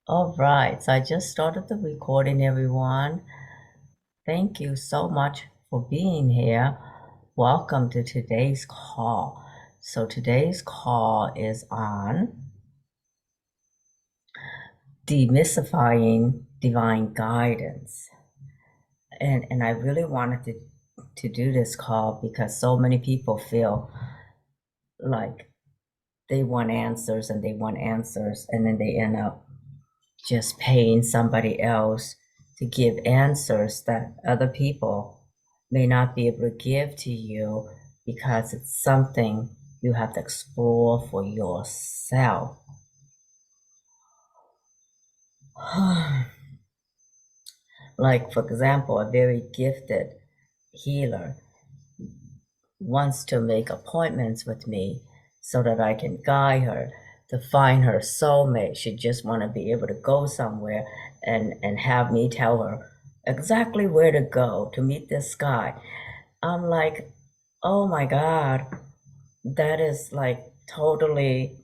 All right, so I just started the recording, everyone. Thank you so much for being here. Welcome to today's call. So today's call is on demystifying divine guidance. And I really wanted to do this call because so many people feel like they want answers and they want answers, and then they end up just paying somebody else to give answers that other people may not be able to give to you because it's something you have to explore for yourself. Like, for example, a very gifted healer wants to make appointments with me so that I can guide her to find her soulmate. She just want to be able to go somewhere and have me tell her exactly where to go to meet this guy. I'm like, oh my God, that is like totally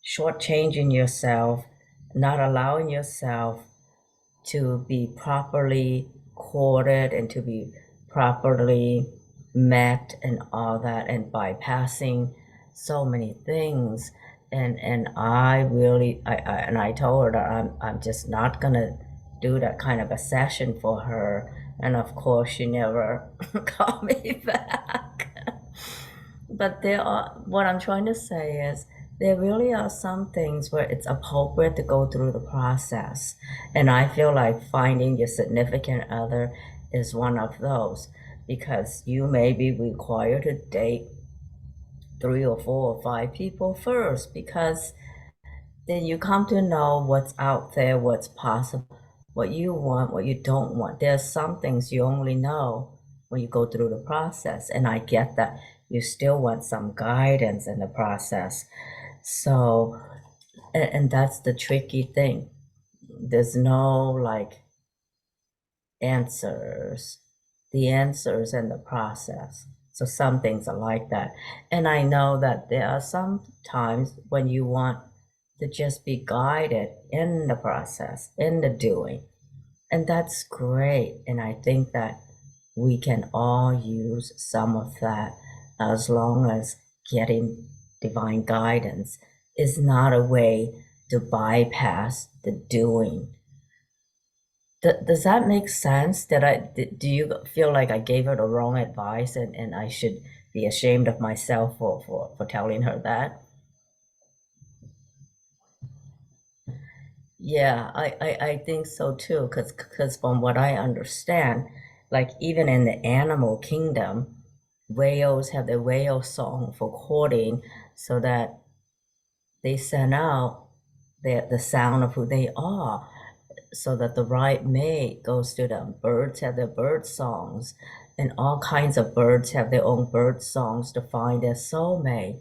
shortchanging yourself, not allowing yourself to be properly courted and to be properly met and all that, and bypassing so many things. And I really I told her that I'm just not gonna do that kind of a session for her. And of course she never called me back. But there are, what I'm trying to say is, there really are some things where it's appropriate to go through the process. And I feel like finding your significant other is one of those, because you may be required to date three or four or five people first, because then you come to know what's out there, what's possible, what you want, what you don't want. There's some things you only know when you go through the process. And I get that you still want some guidance in the process. So, and that's the tricky thing. There's no like answers, the answers in the process. So some things are like that. And I know that there are some times when you want to just be guided in the process, in the doing. And that's great. And I think that we can all use some of that, as long as getting divine guidance is not a way to bypass the doing. Does that make sense? Do you feel like I gave her the wrong advice, and I should be ashamed of myself for telling her that? Yeah, I think so too, because from what I understand, like even in the animal kingdom, whales have their whale song for courting, so that they send out the sound of who they are, so that the right mate goes to them. Birds have their bird songs, and all kinds of birds have their own bird songs to find their soulmate.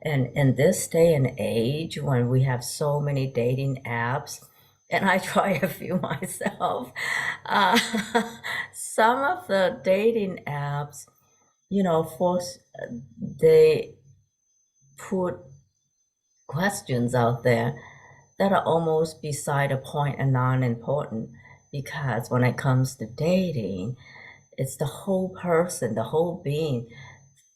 And in this day and age, when we have so many dating apps, and I try a few myself, uh, some of the dating apps, force they put questions out there that are almost beside the point and non-important, because when it comes to dating, it's the whole person, the whole being,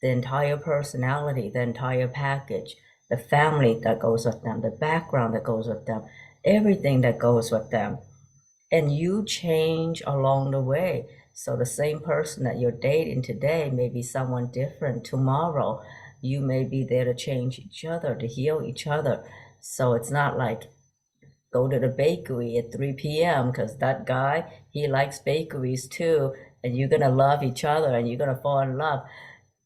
the entire personality, the entire package, the family that goes with them, the background that goes with them, everything that goes with them. And you change along the way. So the same person that you're dating today may be someone different tomorrow. You may be there to change each other, to heal each other. So it's not like go to the bakery at 3 p.m. because that guy, he likes bakeries too, and you're gonna love each other and you're gonna fall in love.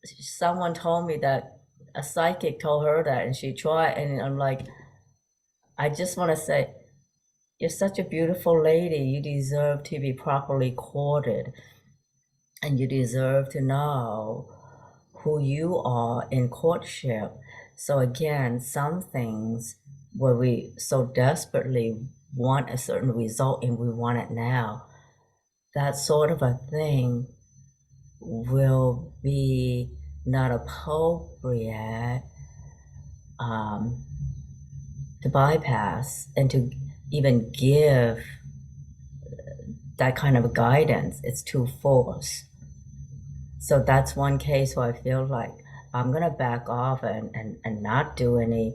Someone told me that a psychic told her that, and she tried, and I'm like, I just want to say, you're such a beautiful lady. You deserve to be properly courted, and you deserve to know who you are in courtship. So again, some things where we so desperately want a certain result and we want it now, that sort of a thing will be not appropriate, um, to bypass and to even give that kind of guidance. It's too forced. So that's one case where I feel like I'm gonna back off and not do any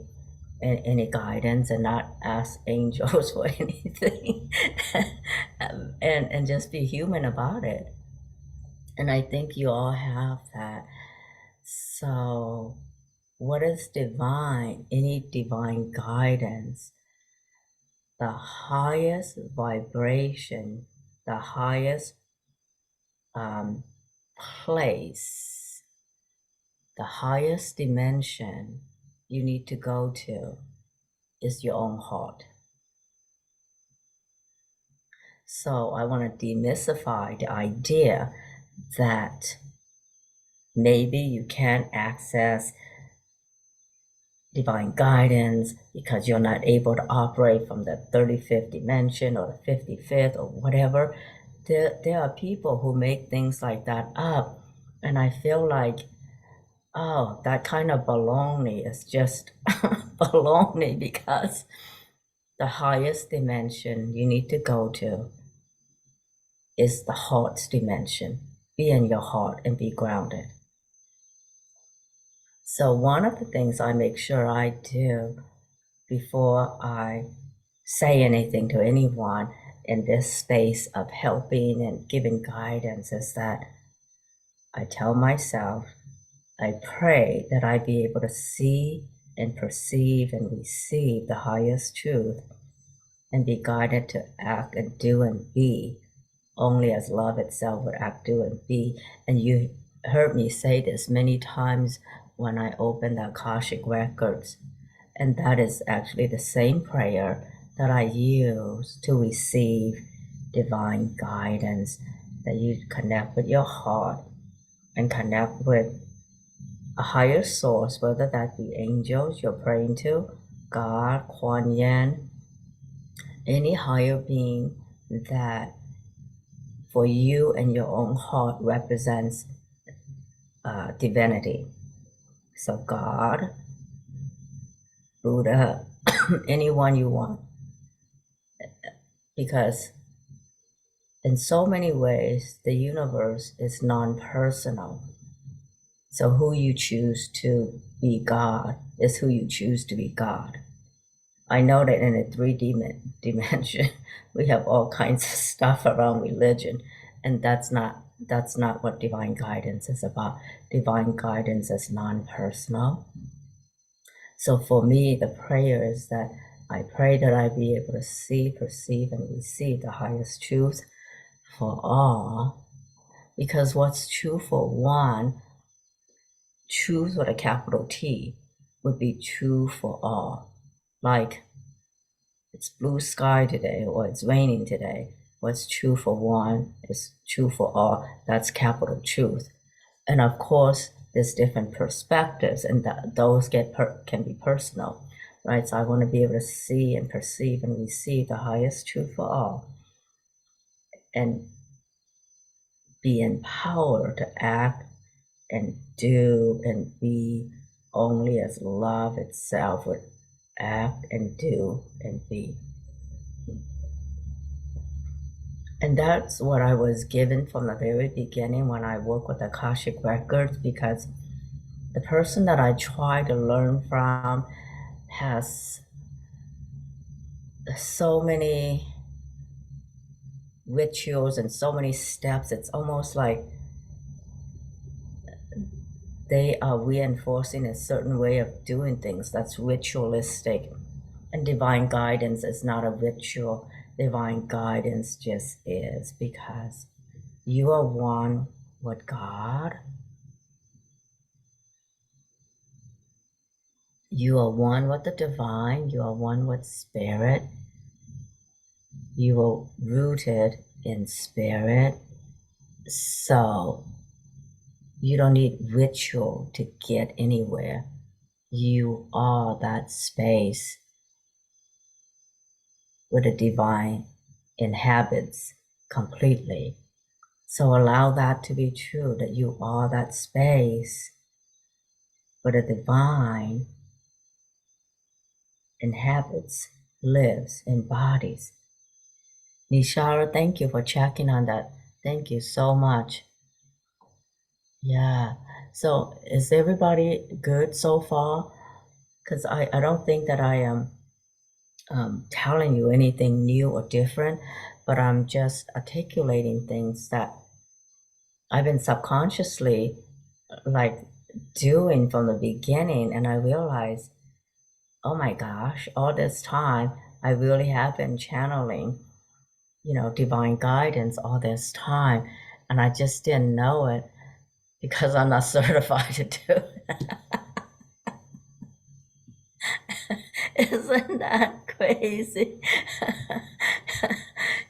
guidance and not ask angels for anything, and just be human about it. And I think you all have that. So what is divine? Any divine guidance, the highest vibration, the highest place, the highest dimension you need to go to is your own heart. So I want to demystify the idea that maybe you can't access divine guidance because you're not able to operate from the 35th dimension or the 55th or whatever. There are people who make things like that up. And I feel like, oh, that kind of baloney is just baloney, because the highest dimension you need to go to is the heart's dimension. Be in your heart and be grounded. So one of the things I make sure I do before I say anything to anyone in this space of helping and giving guidance is that I tell myself, I pray that I be able to see and perceive and receive the highest truth and be guided to act and do and be only as love itself would act, do, and be. And you heard me say this many times when I open the Akashic records. And that is actually the same prayer that I use to receive divine guidance, that you connect with your heart and connect with a higher source, whether that be angels you're praying to, God, Kuan Yin, any higher being that for you and your own heart represents divinity. So God, Buddha, anyone you want. Because in so many ways, the universe is non-personal. So who you choose to be God is who you choose to be God. I know that in a 3D dimension, we have all kinds of stuff around religion, and that's not what divine guidance is about. Divine guidance is non-personal. So for me, the prayer is that I pray that I be able to see, perceive, and receive the highest truth for all. Because what's true for one, truth with a capital T, would be true for all. Like, it's blue sky today or it's raining today. What's true for one is true for all. That's capital truth. And of course, there's different perspectives, and those can be personal, right? So I want to be able to see and perceive and receive the highest truth for all, and be empowered to act and do and be only as love itself would act and do and be. And that's what I was given from the very beginning when I work with Akashic Records, because the person that I try to learn from has so many rituals and so many steps. It's almost like they are reinforcing a certain way of doing things that's ritualistic. And divine guidance is not a ritual. Divine guidance just is, because you are one with God. You are one with the divine. You are one with spirit. You are rooted in spirit. So you don't need ritual to get anywhere. You are that space where the divine inhabits completely. So allow that to be true, that you are that space where the divine inhabits lives, embodies. Nishara, thank you for checking on that. Thank you so much. Yeah. So is everybody good so far? Because I don't think that I am telling you anything new or different, but I'm just articulating things that I've been subconsciously like doing from the beginning. And I realized, oh my gosh, all this time, I really have been channeling, divine guidance all this time. And I just didn't know it because I'm not certified to do it. Isn't that crazy?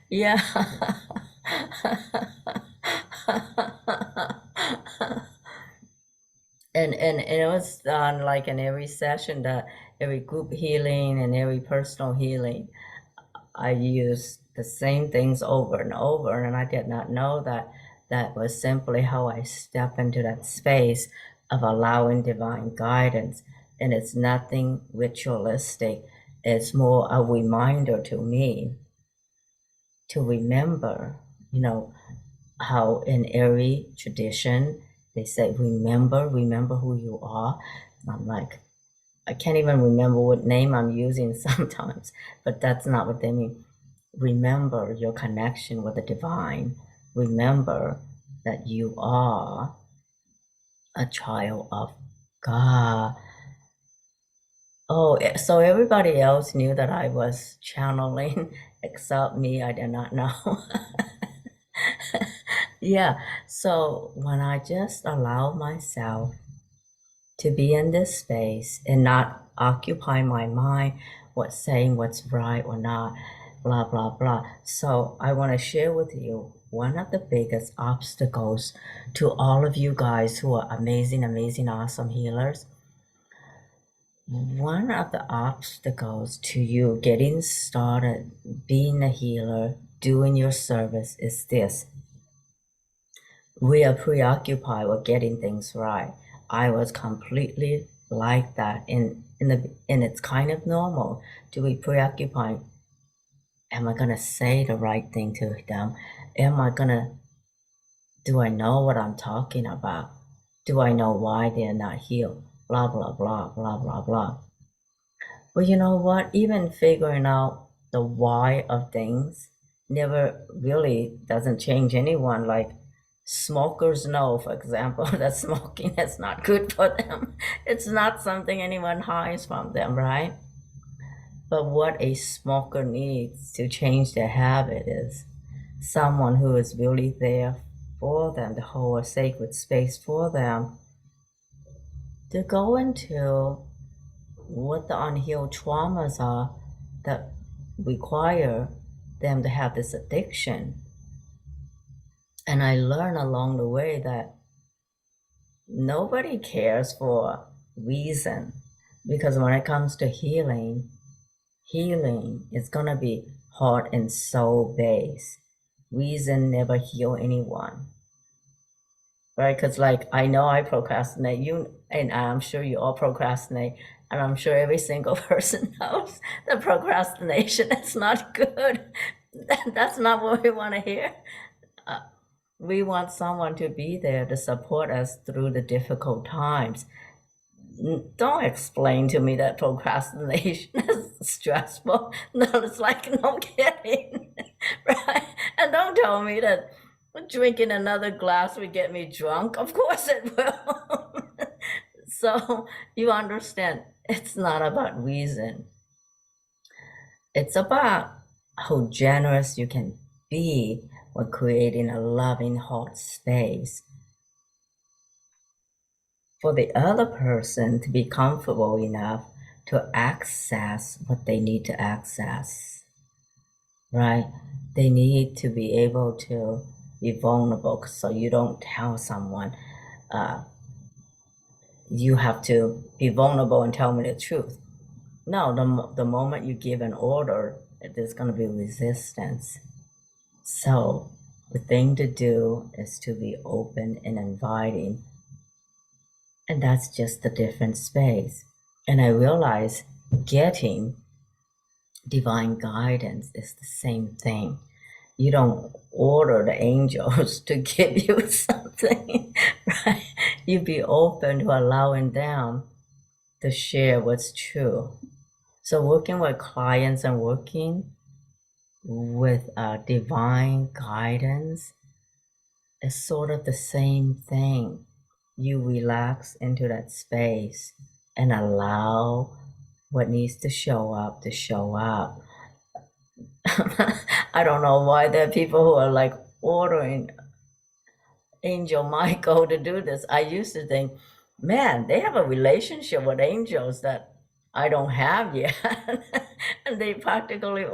Yeah. And it was done like in every session, that every group healing and every personal healing, I used the same things over and over, and I did not know that that was simply how I step into that space of allowing divine guidance. And it's nothing ritualistic. It's more a reminder to me to remember, how in every tradition they say, remember who you are. And I'm like, I can't even remember what name I'm using sometimes, but that's not what they mean. Remember your connection with the divine. Remember that you are a child of God. Oh, so everybody else knew that I was channeling except me. I did not know. Yeah, so when I just allow myself to be in this space and not occupy my mind, what's saying what's right or not, blah, blah, blah. So I want to share with you one of the biggest obstacles to all of you guys who are amazing, amazing, awesome healers. One of the obstacles to you getting started, being a healer, doing your service is this. We are preoccupied with getting things right. I was completely like that, and it's kind of normal to be preoccupied. Am I gonna say the right thing to them? Do I know what I'm talking about? Do I know why they're not healed? Blah blah blah blah blah blah. But you know what? Even figuring out the why of things never really doesn't change anyone. Like smokers know, for example, that smoking is not good for them. It's not something anyone hides from them, right? But what a smoker needs to change their habit is someone who is really there for them, to hold a sacred space for them, to go into what the unhealed traumas are that require them to have this addiction. And I learned along the way that nobody cares for reason, because when it comes to healing is going to be heart and soul based. Reason never heal anyone, right? Because like I know I procrastinate, you and I'm sure you all procrastinate, and I'm sure every single person knows that procrastination is not good. That's not what we want to hear. We want someone to be there to support us through the difficult times. Don't explain to me that procrastination is stressful. No, it's like, no kidding, right? And don't tell me that drinking another glass would get me drunk. Of course it will. So you understand, it's not about reason. It's about how generous you can be when creating a loving heart space for the other person to be comfortable enough to access what they need to access, right? They need to be able to be vulnerable, so you don't tell someone, you have to be vulnerable and tell me the truth. No, the moment you give an order, there's going to be resistance. So the thing to do is to be open and inviting. And that's just a different space. And I realize getting divine guidance is the same thing. You don't order the angels to give you something, right? You be open to allowing them to share what's true. So working with clients and working with divine guidance is sort of the same thing. You relax into that space and allow what needs to show up to show up. I don't know why there are people who are like ordering Angel Michael to do this. I used to think, man, they have a relationship with angels that I don't have yet. And they practically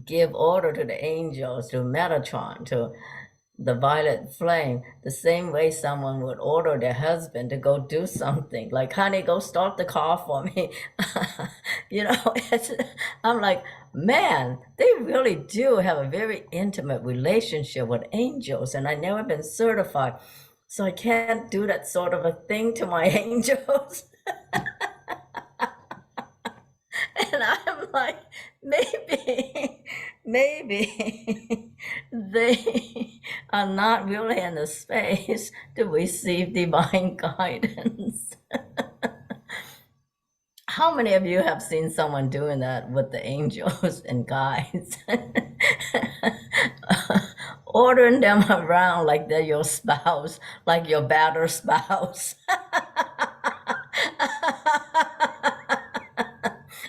give order to the angels, to Metatron, to the violet flame, the same way someone would order their husband to go do something, like, honey, go start the car for me. I'm like, man, they really do have a very intimate relationship with angels, and I've never been certified, so I can't do that sort of a thing to my angels. And I'm like, maybe they are not really in the space to receive divine guidance. How many of you have seen someone doing that with the angels and guides? Ordering them around like they're your spouse, like your battered spouse.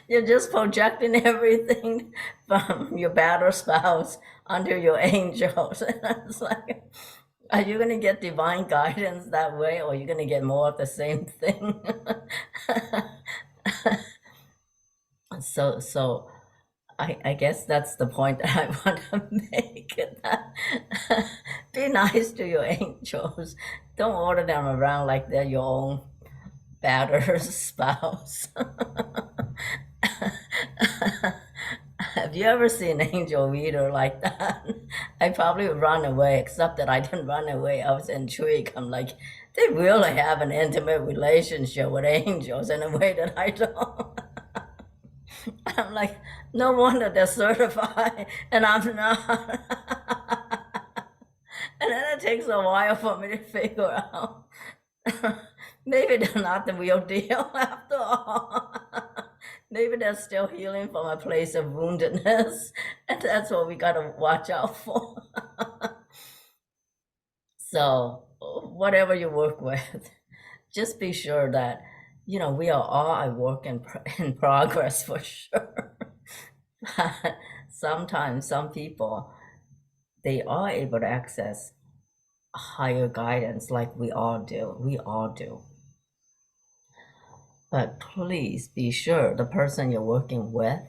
You're just projecting everything from your battered spouse onto your angels. And it's like, are you going to get divine guidance that way, or are you going to get more of the same thing? So I guess that's the point that I want to make. That be nice to your angels. Don't order them around like they're your own battered spouse. Have you ever seen an angel reader like that? I probably would run away, except that I didn't run away. I was intrigued. I'm like, they really have an intimate relationship with angels in a way that I don't. I'm like, no wonder they're certified, and I'm not. And then it takes a while for me to figure out. Maybe they're not the real deal after all. Maybe they're still healing from a place of woundedness, and that's what we gotta watch out for. So, whatever you work with, just be sure that, we are all a work in progress for sure. Sometimes some people, they are able to access higher guidance like we all do. We all do. But please be sure the person you're working with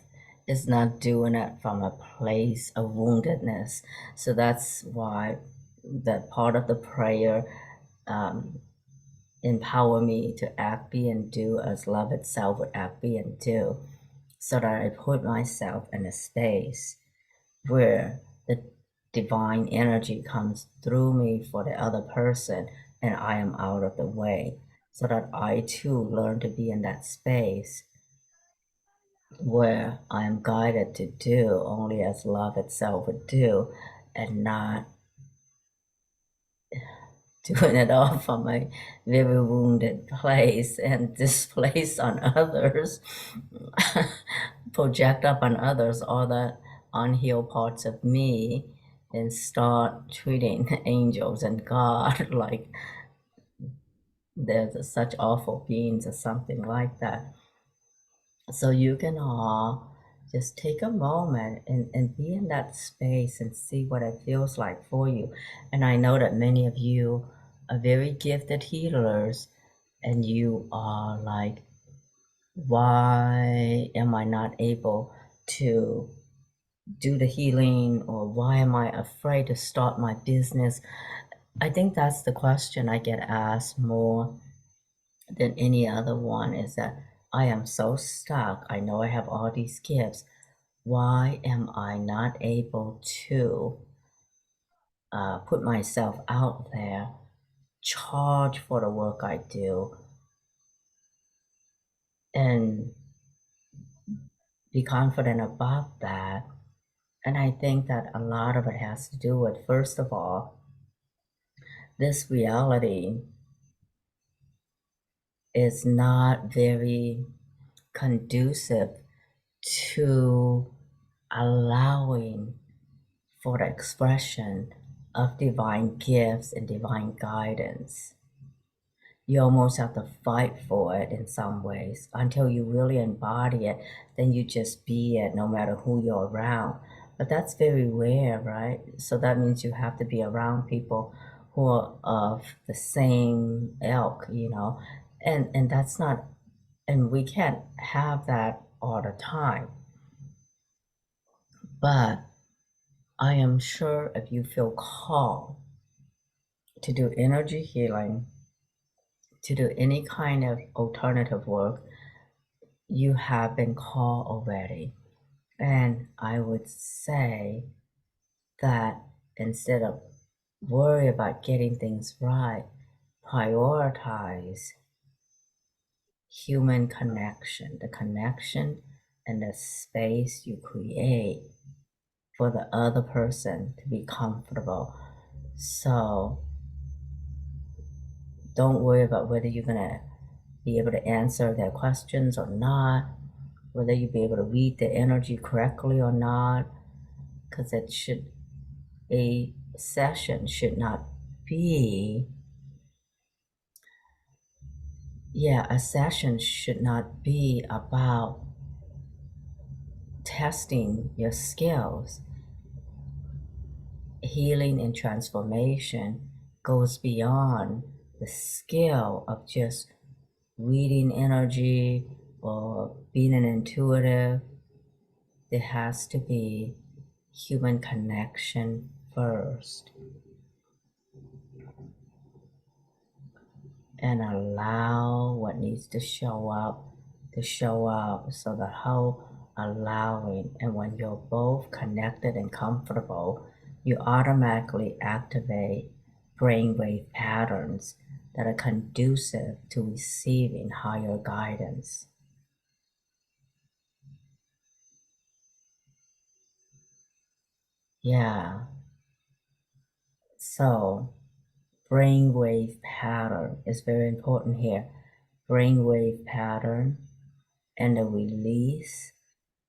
is not doing it from a place of woundedness. So that's why that part of the prayer, empower me to act, be, and do as love itself would act, be, and do, so that I put myself in a space where the divine energy comes through me for the other person and I am out of the way, so that I too learn to be in that space where I am guided to do only as love itself would do, and not doing it all from a very wounded place and displace on others, project up on others all the unhealed parts of me, and start treating angels and God like they're such awful beings or something like that. So you can all just take a moment and be in that space and see what it feels like for you. And I know that many of you are very gifted healers, and you are like, why am I not able to do the healing, or why am I afraid to start my business? I think that's the question I get asked more than any other one, is that I am so stuck. I know I have all these gifts. Why am I not able to put myself out there, charge for the work I do, and be confident about that. And I think that a lot of it has to do with, first of all, this reality is not very conducive to allowing for the expression of divine gifts and divine guidance. You almost have to fight for it in some ways until you really embody it. Then you just be it no matter who you're around. But that's very rare, right? So that means you have to be around people who are of the same ilk, and that's not, and we can't have that all the time. But I am sure if you feel called to do energy healing, to do any kind of alternative work, you have been called already. And I would say that instead of worry about getting things right, prioritize human connection, the connection and the space you create for the other person to be comfortable. So don't worry about whether you're going to be able to answer their questions or not, whether you be able to read the energy correctly or not, because a session should not be, a session should not be about testing your skills. Healing and transformation goes beyond the skill of just reading energy or being an intuitive. There has to be human connection first, and allow what needs to show up to show up. So the whole allowing, and when you're both connected and comfortable, you automatically activate brainwave patterns that are conducive to receiving higher guidance. Yeah. So brainwave pattern is very important here. Brainwave pattern and the release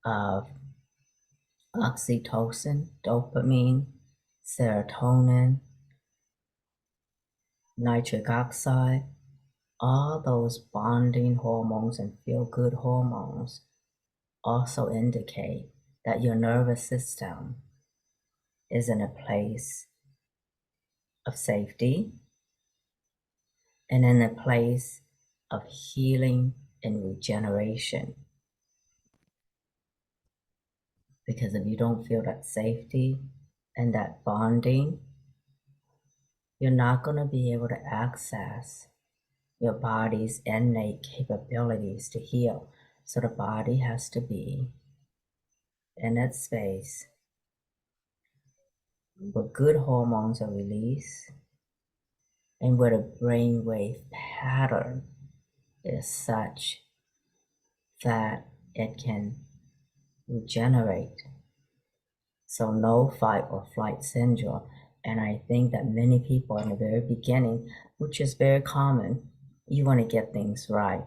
of oxytocin, dopamine, serotonin, nitric oxide, all those bonding hormones and feel-good hormones also indicate that your nervous system is in a place of safety and in a place of healing and regeneration. Because if you don't feel that safety and that bonding, you're not going to be able to access your body's innate capabilities to heal. So the body has to be in that space where good hormones are released and where the brainwave pattern is such that it can regenerate. So no fight or flight syndrome. And I think that many people in the very beginning, which is very common, you want to get things right.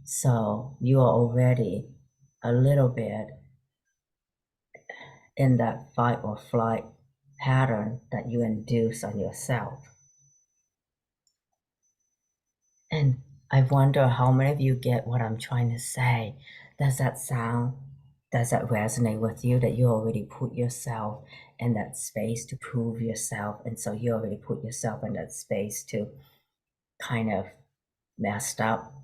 So you are already a little bit in that fight or flight pattern that you induce on yourself. And I wonder how many of you get what I'm trying to say. Does that resonate with you, that you already put yourself in that space to prove yourself? And so you already put yourself in that space to kind of messed up,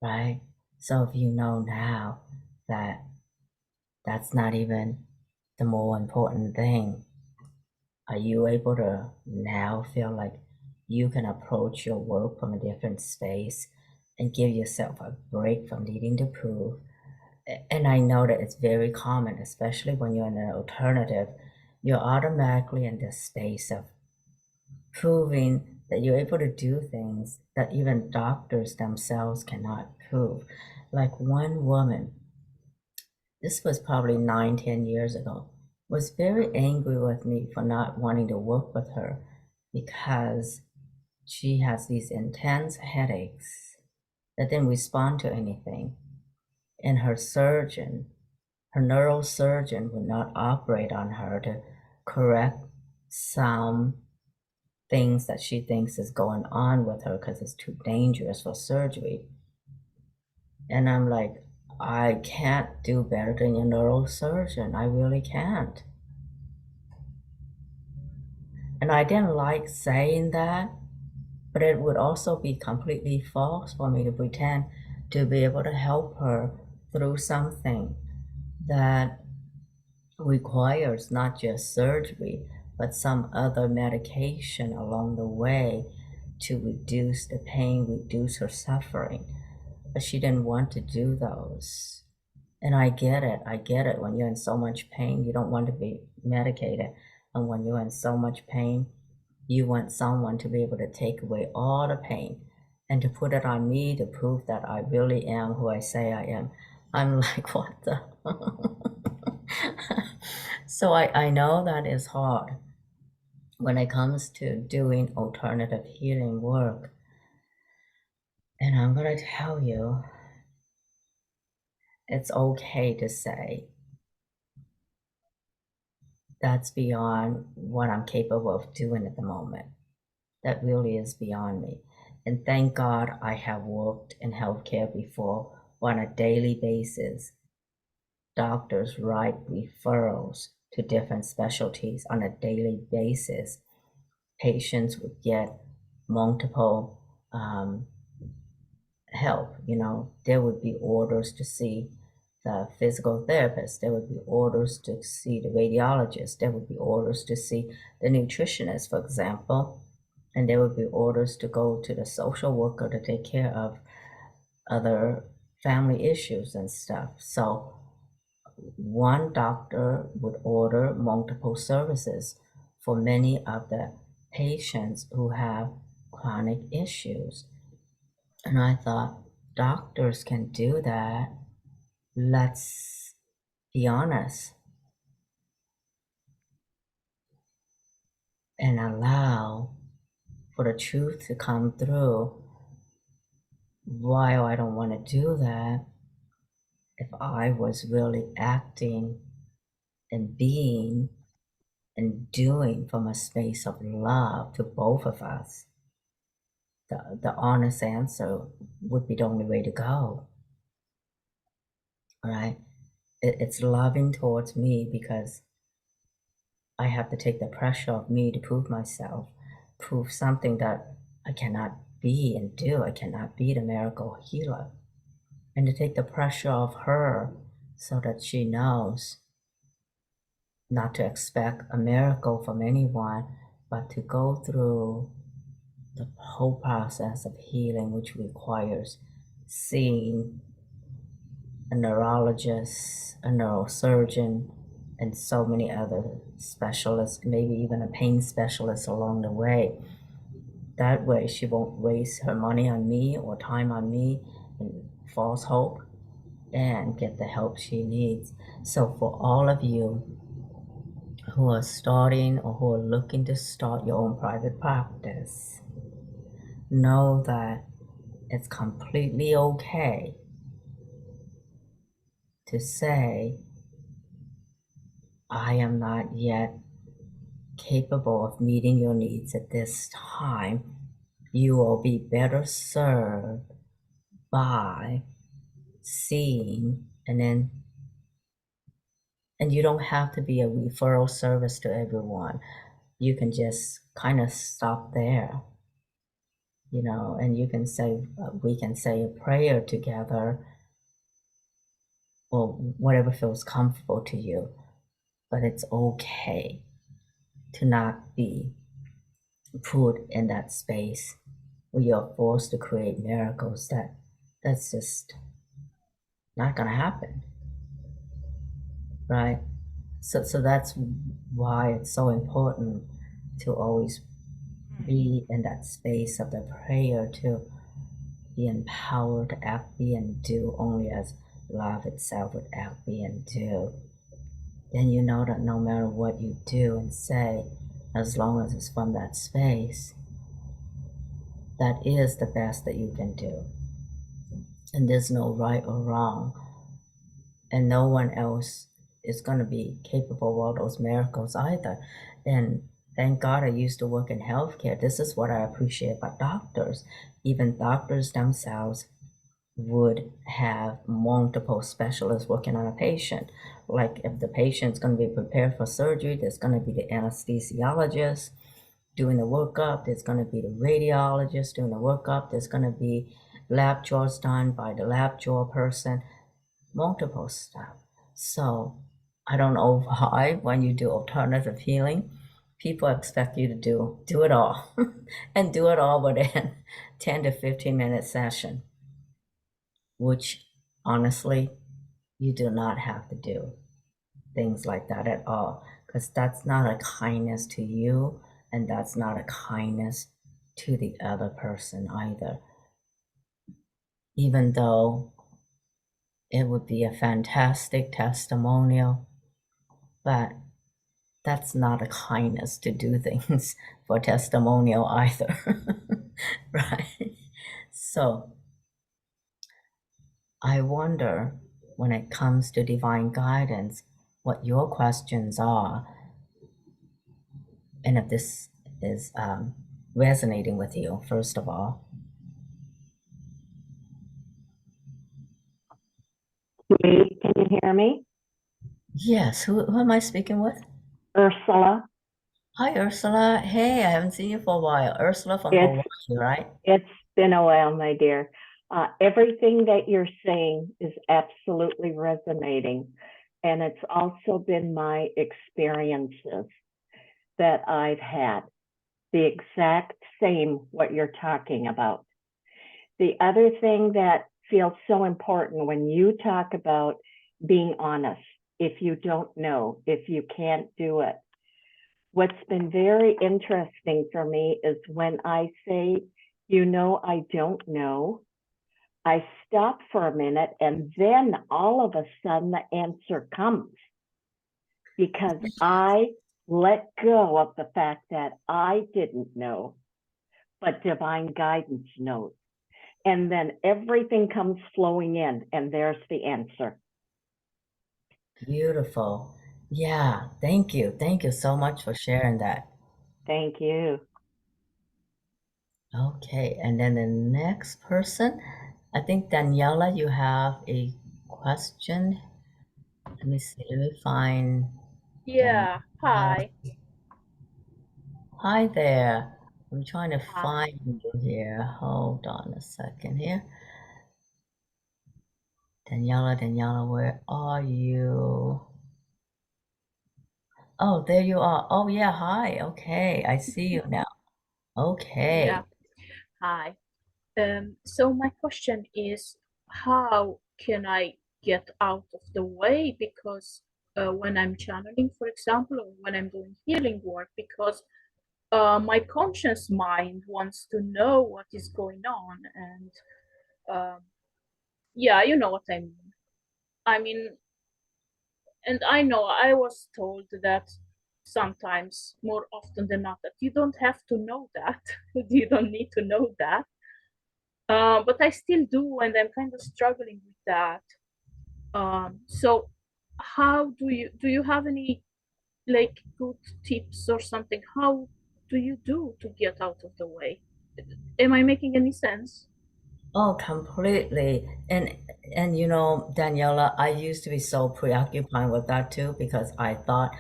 right? So if you know now that that's not even the more important thing, are you able to now feel like you can approach your work from a different space and give yourself a break from needing to prove? And I know that it's very common, especially when you're in an alternative, you're automatically in this space of proving that you're able to do things that even doctors themselves cannot prove. Like one woman this was probably 9, 10 years ago, was very angry with me for not wanting to work with her because she has these intense headaches that didn't respond to anything. And her neurosurgeon would not operate on her to correct some things that she thinks is going on with her because it's too dangerous for surgery. And I'm like, I can't do better than your neurosurgeon. I really can't. And I didn't like saying that, but it would also be completely false for me to pretend to be able to help her through something that requires not just surgery, but some other medication along the way to reduce the pain, reduce her suffering. But she didn't want to do those. And I get it. I get it. When you're in so much pain, you don't want to be medicated. And when you're in so much pain, you want someone to be able to take away all the pain and to put it on me to prove that I really am who I say I am. I'm like, what the? So I know that is hard when it comes to doing alternative healing work. And I'm going to tell you, it's okay to say that's beyond what I'm capable of doing at the moment. That really is beyond me. And thank God I have worked in healthcare before on a daily basis. Doctors write referrals to different specialties on a daily basis. Patients would get multiple help. There would be orders to see the physical therapist, there would be orders to see the radiologist, there would be orders to see the nutritionist, for example, and there would be orders to go to the social worker to take care of other family issues and stuff. So one doctor would order multiple services for many of the patients who have chronic issues. And I thought, doctors can do that. Let's be honest and allow for the truth to come through. While I don't want to do that, if I was really acting and being and doing from a space of love to both of us, the honest answer would be the only way to go. All right? It's loving towards me because I have to take the pressure off me to prove myself, prove something that I cannot be and do. I cannot be the miracle healer. And to take the pressure off her so that she knows not to expect a miracle from anyone, but to go through the whole process of healing, which requires seeing a neurologist, a neurosurgeon, and so many other specialists, maybe even a pain specialist along the way. That way she won't waste her money on me or time on me in false hope, and get the help she needs. So for all of you who are starting or who are looking to start your own private practice, know that it's completely okay to say, I am not yet capable of meeting your needs at this time. You will be better served by seeing, and you don't have to be a referral service to everyone. You can just kind of stop there, and you can say, we can say a prayer together, or whatever feels comfortable to you. But it's okay to not be put in that space where you're forced to create miracles. That's just not gonna happen, right? So that's why it's so important to always be in that space of the prayer, to be empowered to act, be, and do only as love itself would act, be, and do, then you know that no matter what you do and say, as long as it's from that space, that is the best that you can do. And there's no right or wrong. And no one else is going to be capable of all those miracles either. And thank God I used to work in healthcare. This is what I appreciate about doctors. Even doctors themselves would have multiple specialists working on a patient. Like if the patient's going to be prepared for surgery, there's going to be the anesthesiologist doing the workup, there's going to be the radiologist doing the workup, there's going to be lab draws done by the lab draw person, multiple stuff. So I don't know why when you do alternative healing, people expect you to do it all and do it all within 10 to 15-minute session, which honestly, you do not have to do things like that at all, because that's not a kindness to you and that's not a kindness to the other person either. Even though it would be a fantastic testimonial, but that's not a kindness to do things for testimonial either. Right? So I wonder, when it comes to divine guidance, what your questions are, and if this is resonating with you, first of all. Can you hear me? Yes, who am I speaking with? Ursula, Hi, Ursula. Hey, I haven't seen you for a while. Ursula from it's Hawaii, right? it's been a while, my dear. Everything that you're saying is absolutely resonating, and it's also been my experiences that I've had. The exact same what you're talking about. The other thing that feels so important when you talk about being honest, if you don't know, if you can't do it, what's been very interesting for me is when I say, I don't know, I stop for a minute and then all of a sudden the answer comes because I let go of the fact that I didn't know, but divine guidance knows. And then everything comes flowing in, and there's the answer. Beautiful. Yeah, thank you. Thank you so much for sharing that. Thank you. Okay, and then the next person, I think Daniela, you have a question. Let me see, let me find Yeah, Daniela. hi. Hi there. I'm trying to Hi. find you here. Hold on a second here. Daniela, Daniela, where are you? Oh, there you are. Oh, yeah, hi. Okay, I see you now. Yeah, Okay. hi. So my question is, how can I get out of the way? Because when I'm channeling, for example, or when I'm doing healing work, because my conscious mind wants to know what is going on, and um, yeah, you know what I mean. I mean, and I know I was told that sometimes, more often than not, that you don't have to know that. You don't need to know that. But I still do, and I'm kind of struggling with that. So how do you have any like good tips or something? How do you do to get out of the way? Am I making any sense? Oh, completely. And Daniela, I used to be so preoccupied with that too because I thought,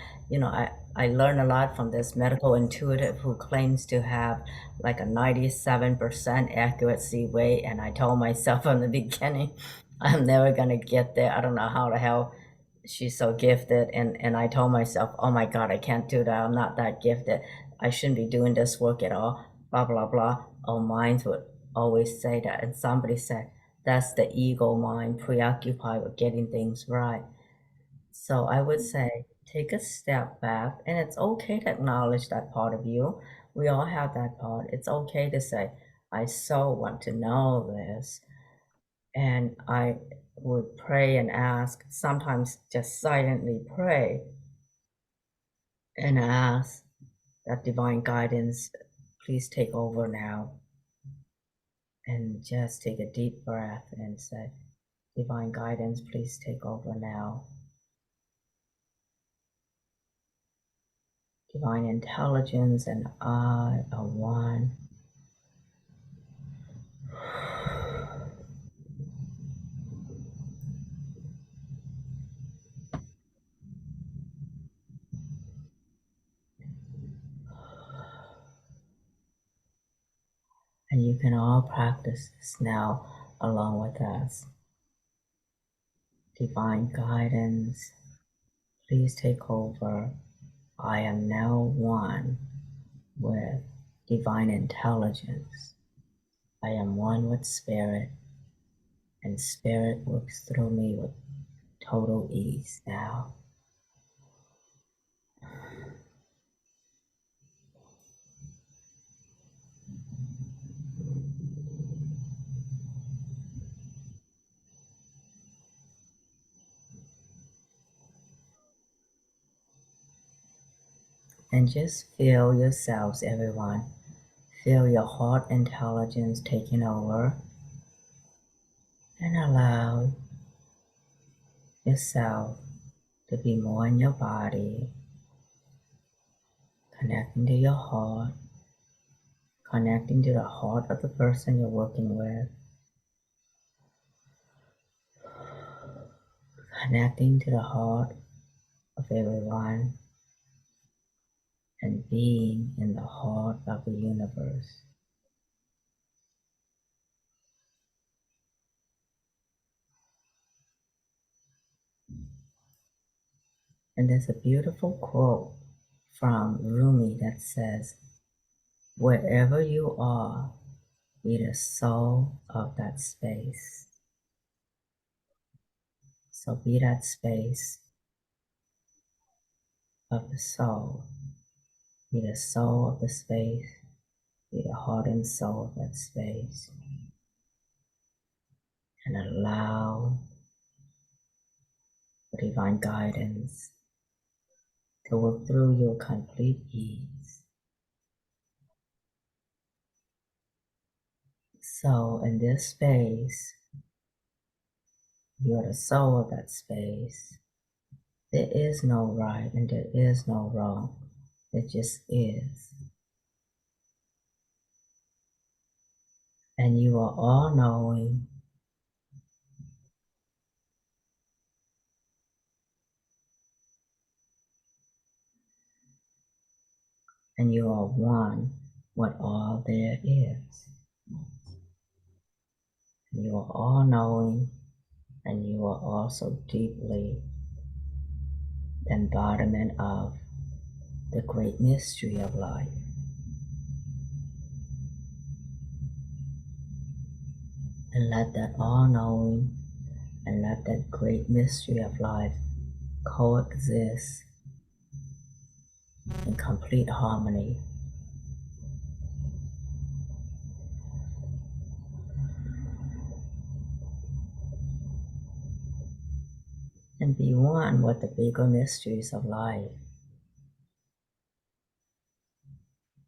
I learned a lot from this medical intuitive who claims to have like a 97% accuracy rate, and I told myself from the beginning, I'm never gonna get there. I don't know how the hell she's so gifted, and I told myself, oh my God, I can't do that. I'm not that gifted. I shouldn't be doing this work at all. Blah blah blah. Our minds would always say that. And somebody said that's the ego mind preoccupied with getting things right. So I would say take a step back, and it's okay to acknowledge that part of you. We all have that part. It's okay to say, I so want to know this. And I would pray and ask, sometimes just silently pray and ask that divine guidance, please take over now. And just take a deep breath and say, divine guidance, please take over now. Divine intelligence and I are one. And you can all practice this now along with us. Divine guidance, please take over. I am now one with divine intelligence. I am one with spirit, and spirit works through me with total ease now. And just feel yourselves, everyone. Feel your heart intelligence taking over, and allow yourself to be more in your body, connecting to your heart, connecting to the heart of the person you're working with, connecting to the heart of everyone, and being in the heart of the universe. And there's a beautiful quote from Rumi that says, wherever you are, be the soul of that space. So be that space of the soul. Be the soul of the space. Be the heart and soul of that space. And allow the divine guidance to work through you with complete ease. So in this space, you're the soul of that space. There is no right and there is no wrong. It just is. And you are all knowing. And you are one with all there is. And you are all knowing, and you are also deeply the embodiment of the great mystery of life. And let that all knowing and let that great mystery of life coexist in complete harmony. And be one with the bigger mysteries of life.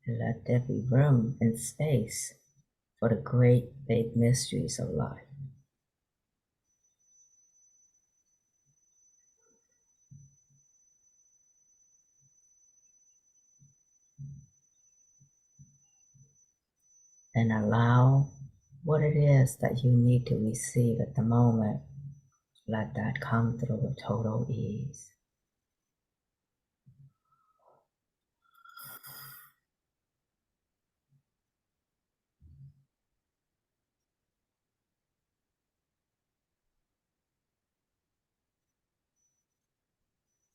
And let there be room and space for the great big mysteries of life. And allow what it is that you need to receive at the moment. Let that come through with total ease.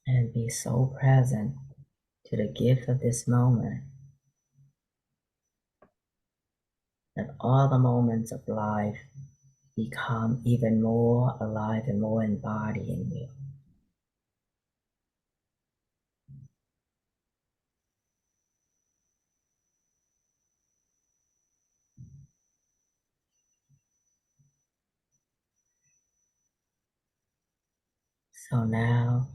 And be so present to the gift of this moment that all the moments of life become even more alive and more embodied in you. So now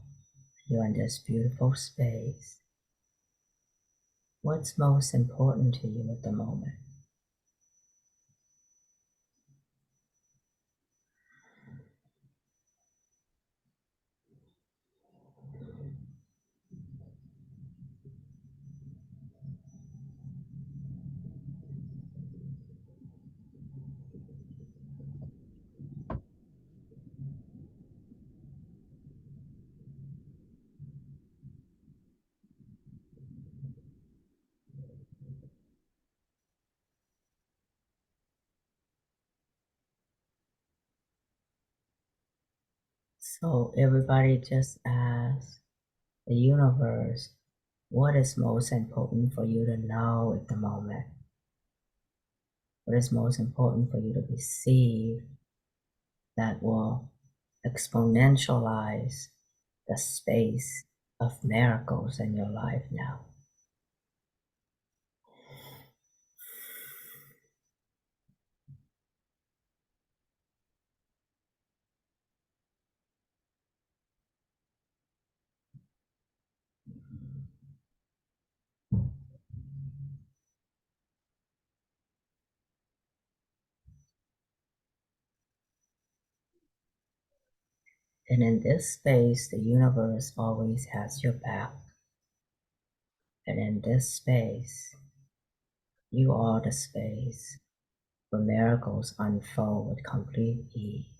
you're in this beautiful space. What's most important to you at the moment? So everybody just ask the universe, what is most important for you to know at the moment? What is most important for you to receive that will exponentialize the space of miracles in your life now? And in this space, the universe always has your back. And in this space, you are the space where miracles unfold with complete ease.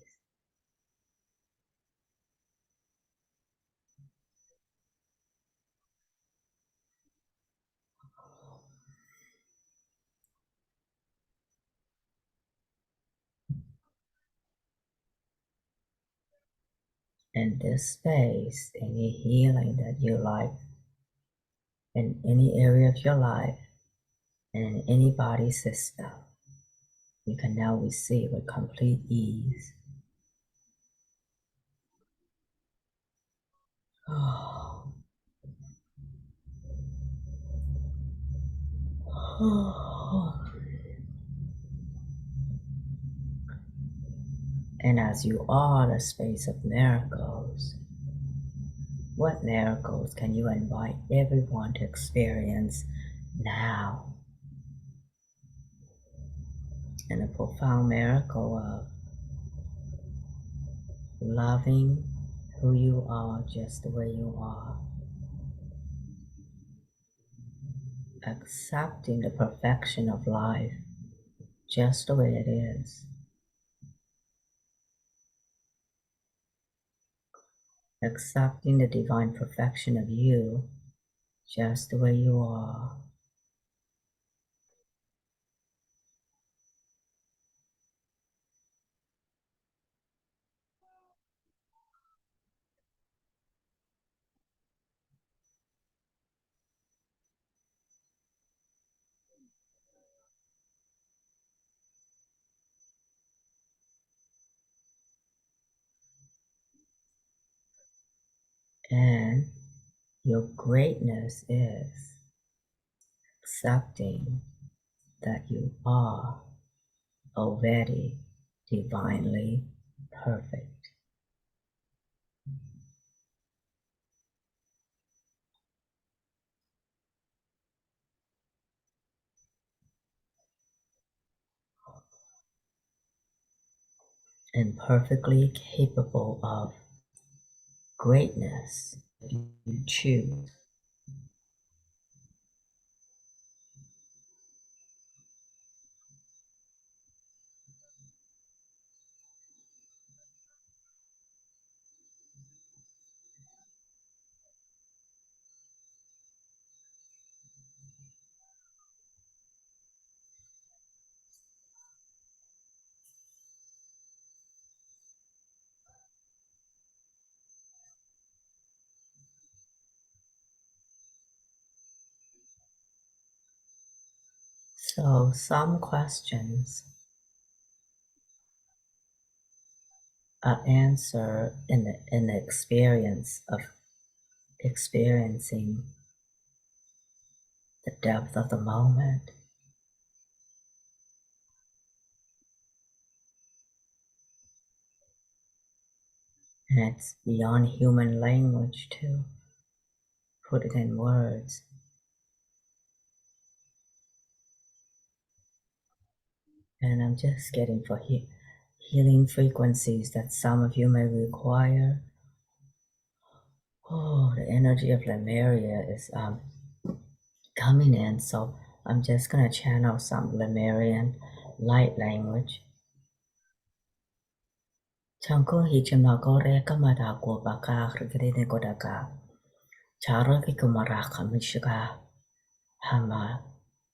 In this space, any healing that you like in any area of your life and in any body system, you can now receive with complete ease. And as you are the space of miracles, what miracles can you invite everyone to experience now? And a profound miracle of loving who you are just the way you are, accepting the perfection of life just the way it is, accepting the divine perfection of you just the way you are. And your greatness is accepting that you are already divinely perfect. And perfectly capable of greatness if you choose. So some questions are answered in the experience of experiencing the depth of the moment. And it's beyond human language to put it in words. And I'm just getting for healing frequencies that some of you may require. Oh, the energy of Lemuria is coming in, so I'm just gonna channel some Lemurian light language. Chanko hichimagore kamada ko baka krigrine kodaka. Charo kikumaraka mishiga. Hama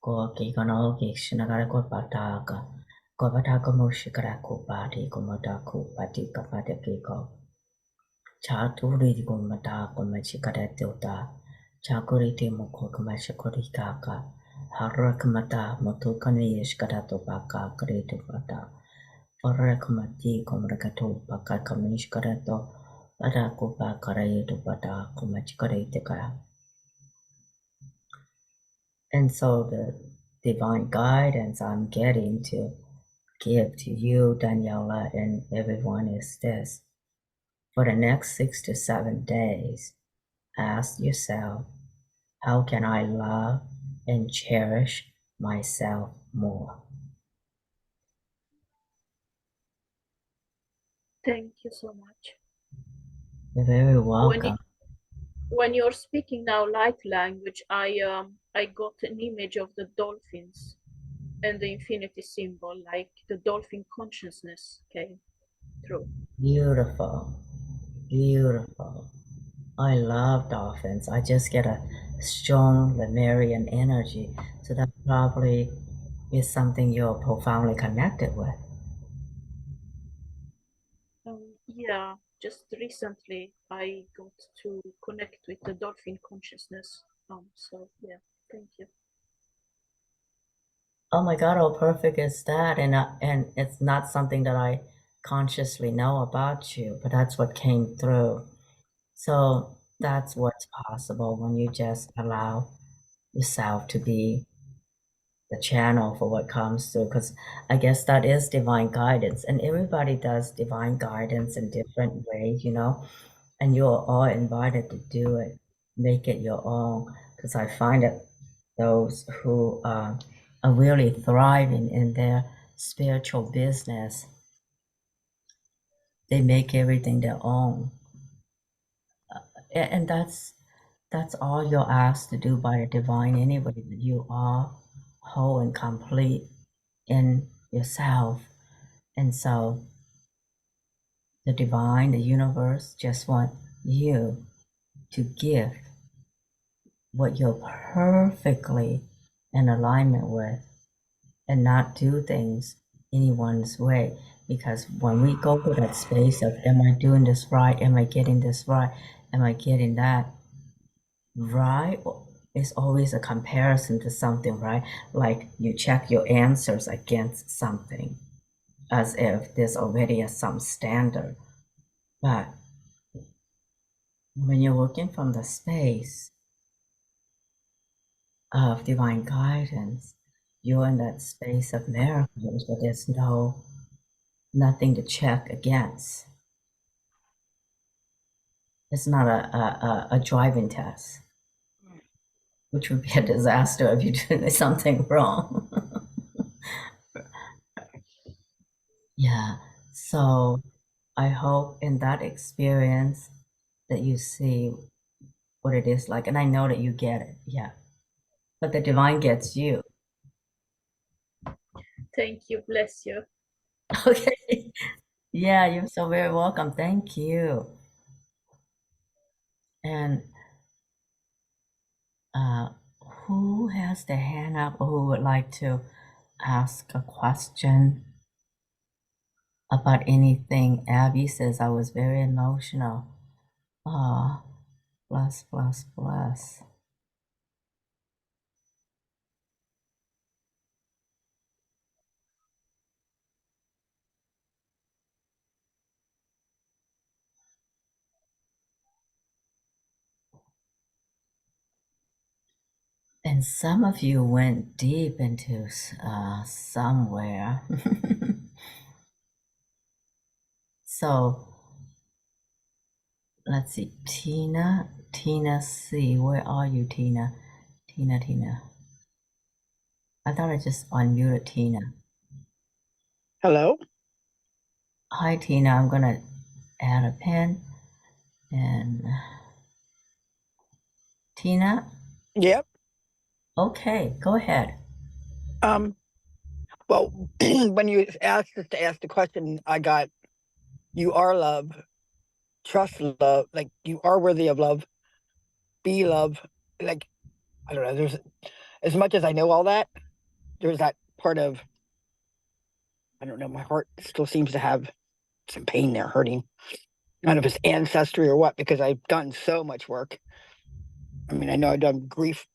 ko kikono kishinagara ko pataka. Ko pataka mushikara ko pati komodaku pati kapata kiko. Chaturi ko mata ko machikara tilta. Chakuri timo ko kamashikori kaka. Harakamata motukani ishkarato baka kretu pata. Farakamati komrakato baka kamishkarato. Pada ko baka retu pata komachikareteka. And so the divine guidance I'm getting to give to you, Daniela, and everyone is this. For the next 6 to 7 days, ask yourself, how can I love and cherish myself more? Thank you so much. You're very welcome. When you're speaking now light language, I got an image of the dolphins and the infinity symbol, like the dolphin consciousness came through. Beautiful. Beautiful. I love dolphins. I just get a strong Lemurian energy. So that probably is something you're profoundly connected with. Yeah, just recently I got to connect with the dolphin consciousness. So yeah, thank you. Oh my God, how perfect is that? And it's not something that I consciously know about you, but that's what came through. So that's what's possible when you just allow yourself to be the channel for what comes through. Because I guess that is divine guidance, and everybody does divine guidance in different ways, and you're all invited to do it, make it your own. Because I find that those who are really thriving in their spiritual business, they make everything their own. And that's all you're asked to do by a divine anyway, that you are whole and complete in yourself. And so the divine, the universe just want you to give what you're perfectly in alignment with and not do things anyone's way. Because when we go to that space of, am I doing this right? Am I getting this right? Am I getting that right? It's always a comparison to something, right? Like you check your answers against something as if there's already some standard. But when you're working from the space of divine guidance, you're in that space of miracles where there's nothing to check against. It's not a driving test, which would be a disaster if you do something wrong. Yeah. So I hope in that experience that you see what it is like. And I know that you get it. Yeah. But the divine gets you. Thank you, bless you. Okay. Yeah, you're so very welcome. Thank you. And who has their hand up or who would like to ask a question about anything? Abby says I was very emotional. Ah, bless, bless, bless. And some of you went deep into somewhere. So let's see, Tina C. Where are you, Tina? Tina. I thought I just unmuted Tina. Hello? Hi, Tina. I'm gonna add a pin and Tina. Yep. Okay, go ahead. Well, when you asked us to ask the question, I got you are love, trust love, like you are worthy of love, be love. Like, I don't know, there's as much as I know all that, there's that part of, I don't know, my heart still seems to have some pain there hurting. I don't know if it's ancestry or what, because I've done so much work. I mean, I know I've done grief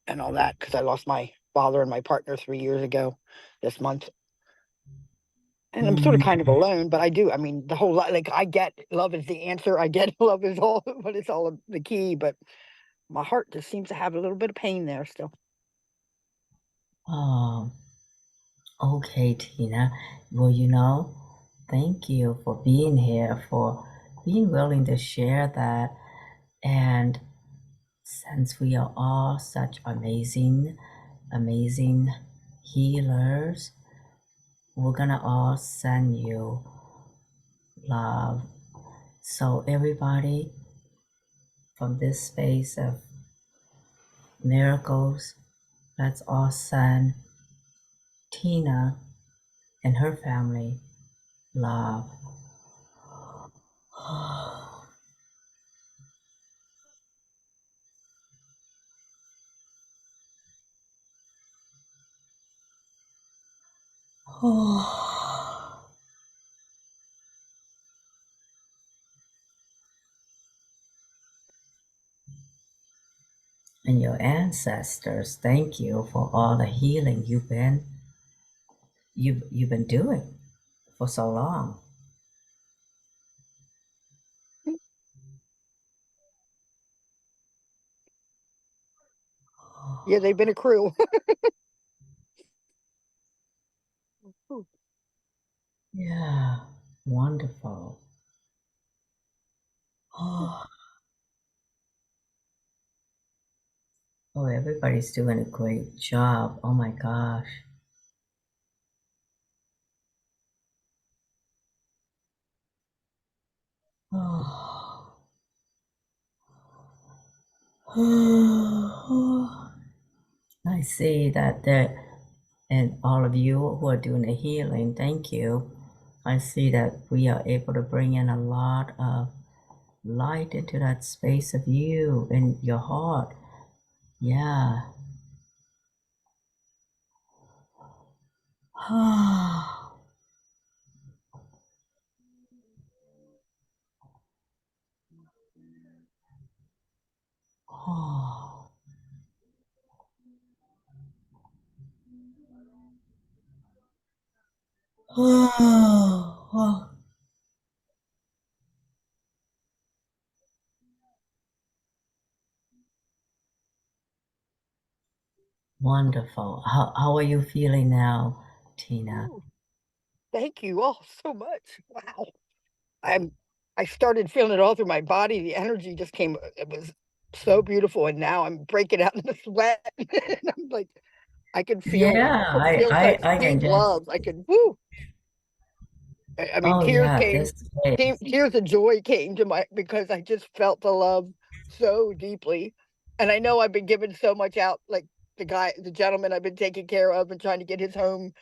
and all that because I lost my father and my partner 3 years ago this month. And I'm sort of kind of alone, but I do. I mean, the whole lot, like I get love is the answer. I get love is all, but it's all the key. But my heart just seems to have a little bit of pain there still. Oh, okay, Tina. Well, thank you for being here, for being willing to share that. And since we are all such amazing healers, we're gonna all send you love. So everybody from this space of miracles, let's all send Tina and her family love. And your ancestors, thank you for all the healing you've been doing for so long. Yeah, they've been a crew. Yeah, wonderful. Oh, everybody's doing a great job. Oh my gosh. Oh. I see that and all of you who are doing the healing, thank you. I see that we are able to bring in a lot of light into that space of you and your heart. Yeah. Wonderful. How are you feeling now, Tina? Ooh, thank you all so much. Wow. I'm I started feeling it all through my body. The energy just came. It was so beautiful. And now I'm breaking out in the sweat. And I'm like, I Yeah, could feel such I can deep just, love. I could woo. I mean, oh yeah, this is, tears of joy came to my because I just felt the love so deeply. And I know I've been giving so much out, like the gentleman I've been taking care of and trying to get his home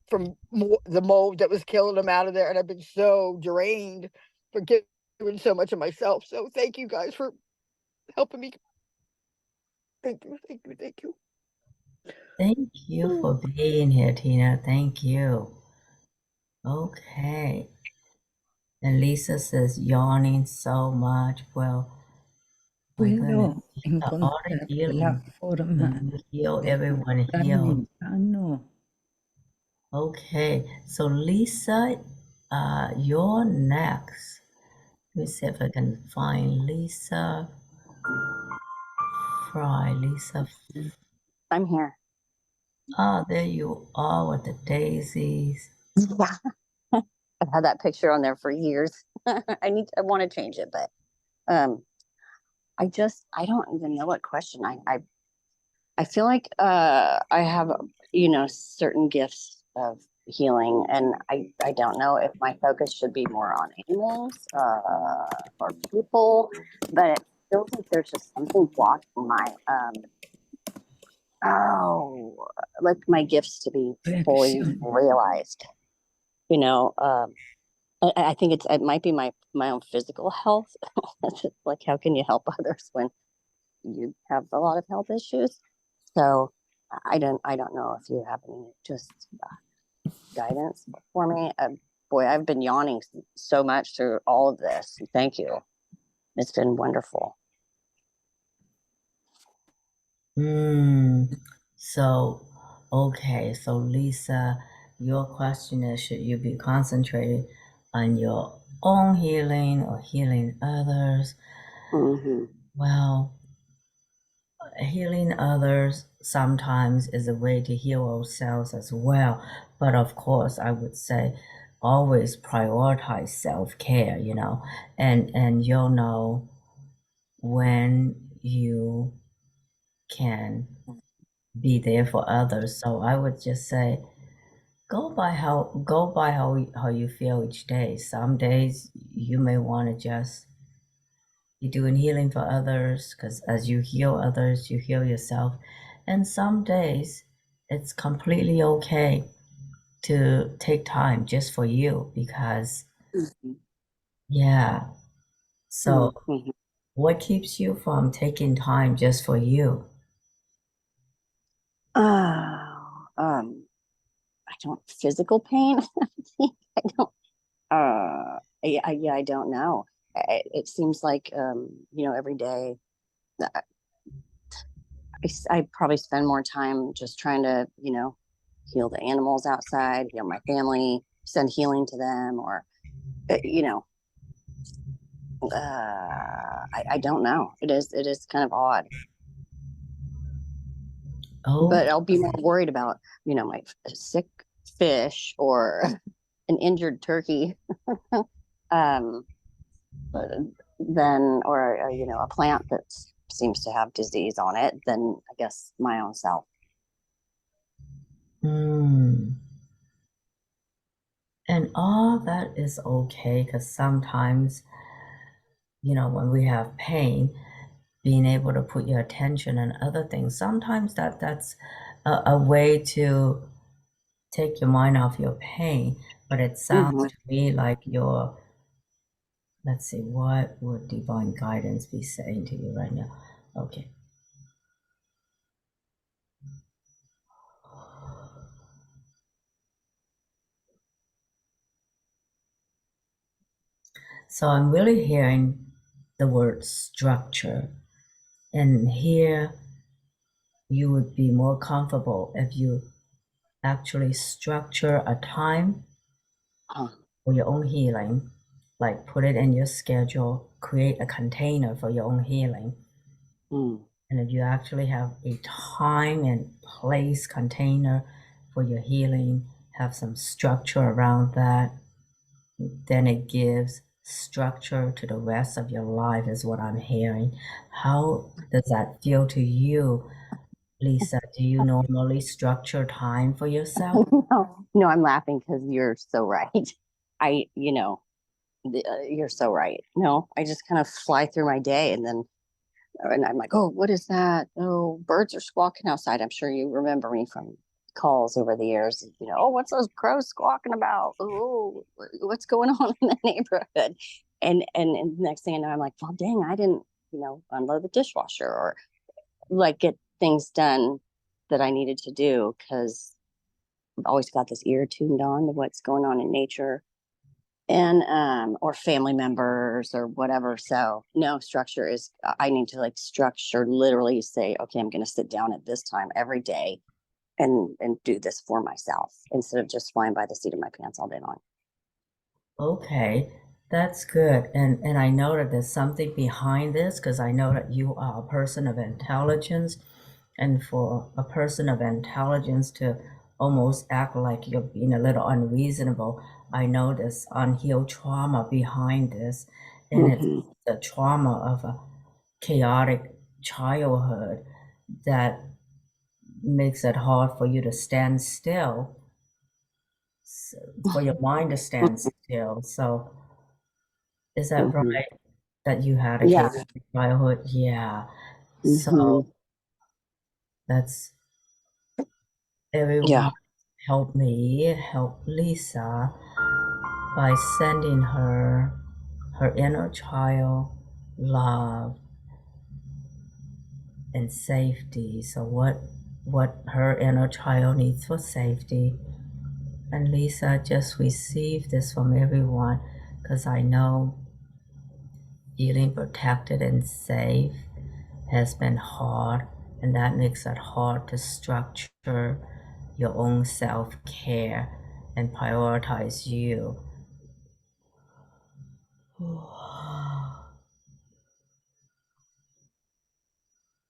from the mold that was killing him out of there. And I've been so drained for giving so much of myself. So thank you guys for helping me. Thank you. thank you for being here, Tina. Thank you. Okay. And Lisa says, yawning so much. Well, my goodness, Puedo all the encontrar la healing. forma When you heal, de everyone heals. estarme sano. Okay, so Lisa, you're next. Let me see if I can find Lisa Fry. Lisa. I'm here. Oh, there you are with the daisies. Yeah. I've had that picture on there for years. I want to change it, but I don't even know what question. I feel like I have, certain gifts of healing, and I don't know if my focus should be more on animals or people, but it feels like there's just something blocking my like my gifts to be fully realized. You know, I think it might be my own physical health. Like, how can you help others when you have a lot of health issues? So I don't know if you have any just guidance for me. Boy, I've been yawning so much through all of this. Thank you. It's been wonderful. So, okay, so Lisa, your question is, should you be concentrated on your own healing or healing others? Mm-hmm. Well, healing others sometimes is a way to heal ourselves as well. But of course, I would say always prioritize self-care, and you'll know when you can be there for others. So I would just say go by how you feel each day. Some days you may want to just be doing healing for others, because as you heal others, you heal yourself. And some days it's completely okay to take time just for you, because yeah. So Mm-hmm. what keeps you from taking time just for you? Oh, I don't physical pain. I don't. Yeah, I don't know. It seems like every day I probably spend more time just trying to heal the animals outside, heal my family, send healing to them, or uh, you know, I don't know. It is kind of odd, Oh, but I'll be more worried about my sick fish or an injured turkey. um, than or a plant that seems to have disease on it than I guess my own self. mm. And all that is okay, because sometimes, when we have pain, being able to put your attention on other things, sometimes that's a way to take your mind off your pain. But it sounds Mm-hmm. to me like let's see, what would divine guidance be saying to you right now? Okay. So I'm really hearing the word structure. And here you would be more comfortable if you actually structure a time Huh. for your own healing, like put it in your schedule, create a container for your own healing. Mm. And if you actually have a time and place container for your healing, have some structure around that, then it gives structure to the rest of your life, is what I'm hearing. How does that feel to you, Lisa? Do you normally structure time for yourself? No, I'm laughing because you're so right. I, you're so right. No, I just kind of fly through my day and I'm like, oh, what is that? Oh, birds are squawking outside. I'm sure you remember me from calls over the years. Oh, what's those crows squawking about? Oh, what's going on in the neighborhood? And the next thing I know, I'm like, well, dang, I didn't, unload the dishwasher or like get things done that I needed to do because I've always got this ear tuned on to what's going on in nature and or family members or whatever. So no, structure is I need to like structure literally say, okay, I'm going to sit down at this time every day and do this for myself instead of just flying by the seat of my pants all day long. Okay, that's good. And I know that there's something behind this, because I know that you are a person of intelligence. And for a person of intelligence to almost act like you're being a little unreasonable, I know there's unhealed trauma behind this. And it's the trauma of a chaotic childhood that makes it hard for you to stand still, for your mind to stand still. So is that right? That you had a Yeah. chaotic childhood? Yeah. So that's everyone. Yeah. Help me, help Lisa by sending her inner child love and safety. So what her inner child needs for safety. And Lisa, just receive this from everyone, because I know feeling protected and safe has been hard, and that makes it hard to structure your own self-care and prioritize you.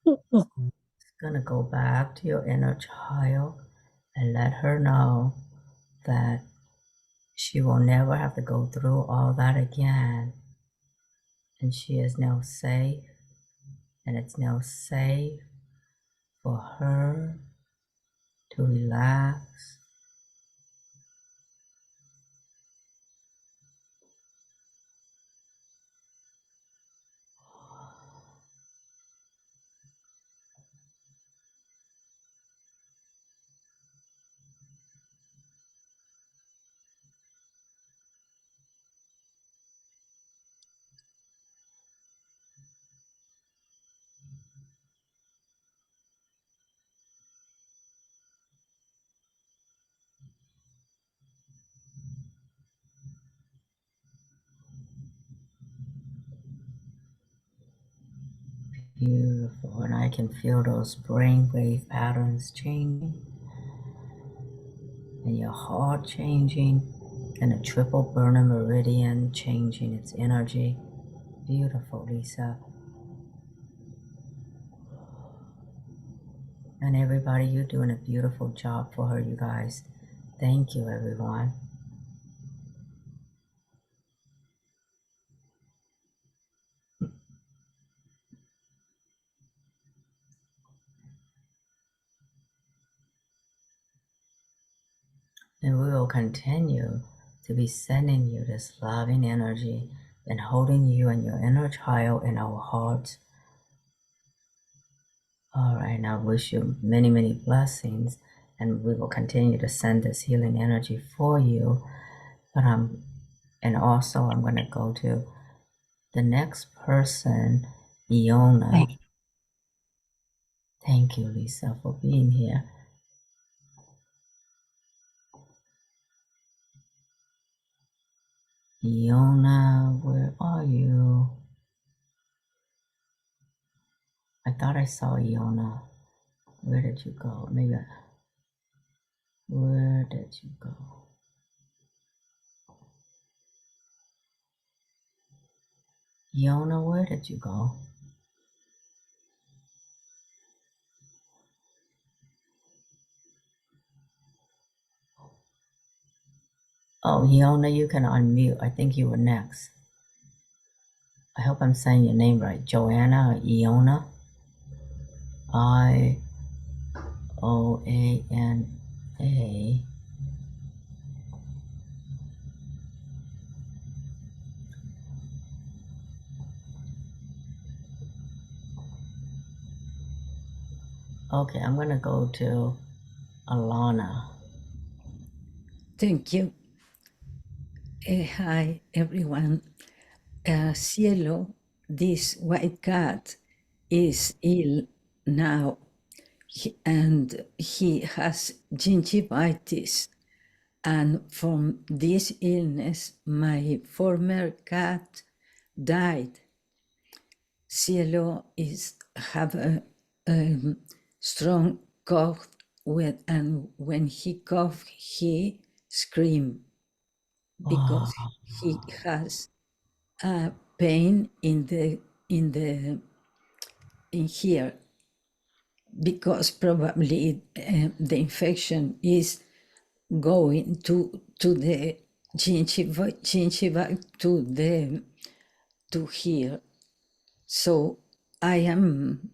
It's gonna go back to your inner child and let her know that she will never have to go through all that again. And she is now safe, and it's now safe for her to relax. Beautiful, and I can feel those brainwave patterns changing, and your heart changing, and a triple burner meridian changing its energy. Beautiful, Lisa. And everybody, you're doing a beautiful job for her, you guys. Thank you, everyone. And we will continue to be sending you this loving energy and holding you and your inner child in our hearts. All right, now I wish you many, many blessings, and we will continue to send this healing energy for you. But and also I'm going to go to the next person, Iona. Thank you, Lisa, for being here. Iona, where are you? I thought I saw Iona. Where did you go? Where did you go? Iona, where did you go? Oh, Iona, you can unmute. I think you were next. I hope I'm saying your name right. Joanna or Iona? Ioana. Okay, I'm gonna go to Alana. Thank you. Hi, everyone. Cielo, this white cat is ill now, and he has gingivitis. And from this illness, my former cat died. Cielo have a strong cough and when he cough, he scream because he has pain in here, because probably the infection is going to the gingiva to to hear. So I am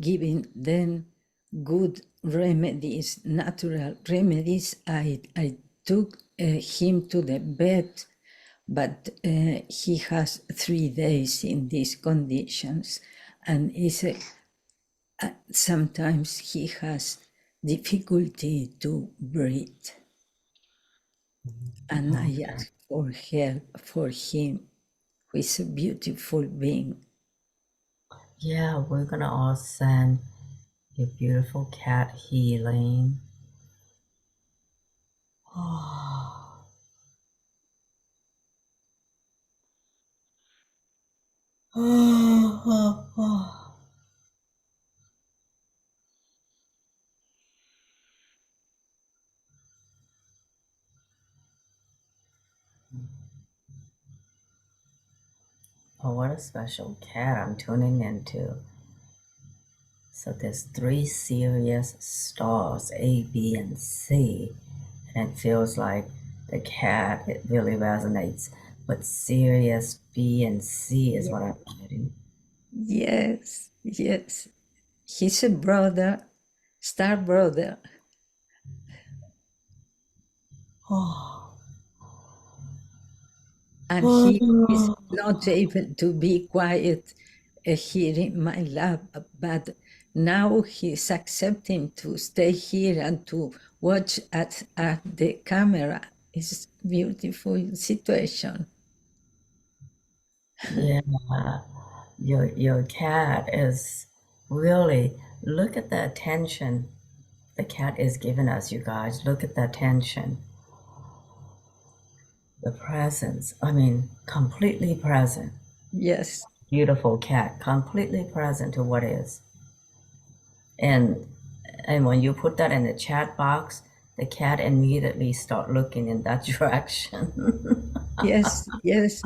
giving them good remedies, natural remedies. I took him to the bed, but he has 3 days in these conditions, and sometimes he has difficulty to breathe. And I ask for help for him, who is a beautiful being. Yeah, we're gonna all send your beautiful cat healing. Oh, what a special cat I'm tuning into. So there's 3 serious stars, A, B, and C. And it feels like the cat, it really resonates. But Sirius B and C is what I'm getting. Yes, yes. He's a brother, star brother. And he is not able to be quiet here in my lab, but now he's accepting to stay here and to watch at the camera. It's a beautiful situation. Yeah, your cat is really, look at the attention the cat is giving us, you guys. Look at the attention, the presence. I mean, completely present. Yes, Beautiful cat, completely present to what is. And when you put that in the chat box, the cat immediately start looking in that direction. yes, yes.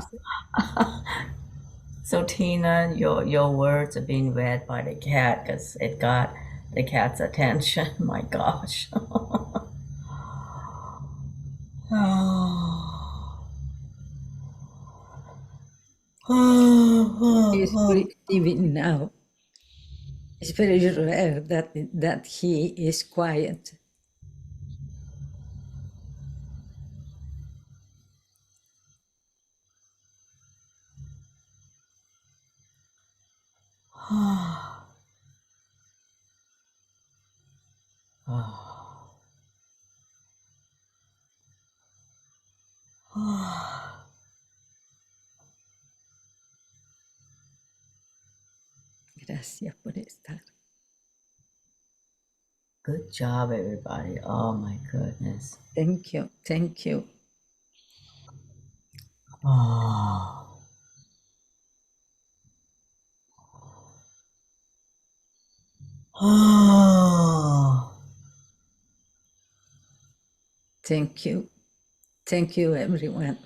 So Tina, your words are being read by the cat because it got the cat's attention. My gosh. He's receiving now. It's very rare that he is quiet. Gracias por estar. Good job, everybody. Oh my goodness. Thank you, thank you. Oh. Oh. Thank you. Thank you, everyone.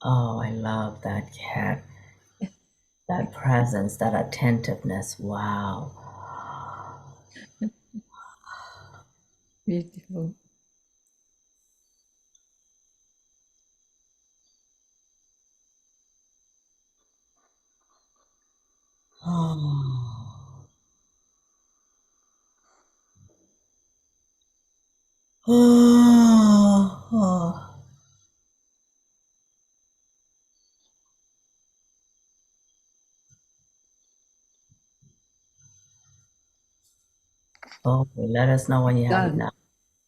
Oh, I love that cat. That presence, that attentiveness. Wow. Beautiful. Oh. Oh. Oh. Okay, let us know when you have it Done. now.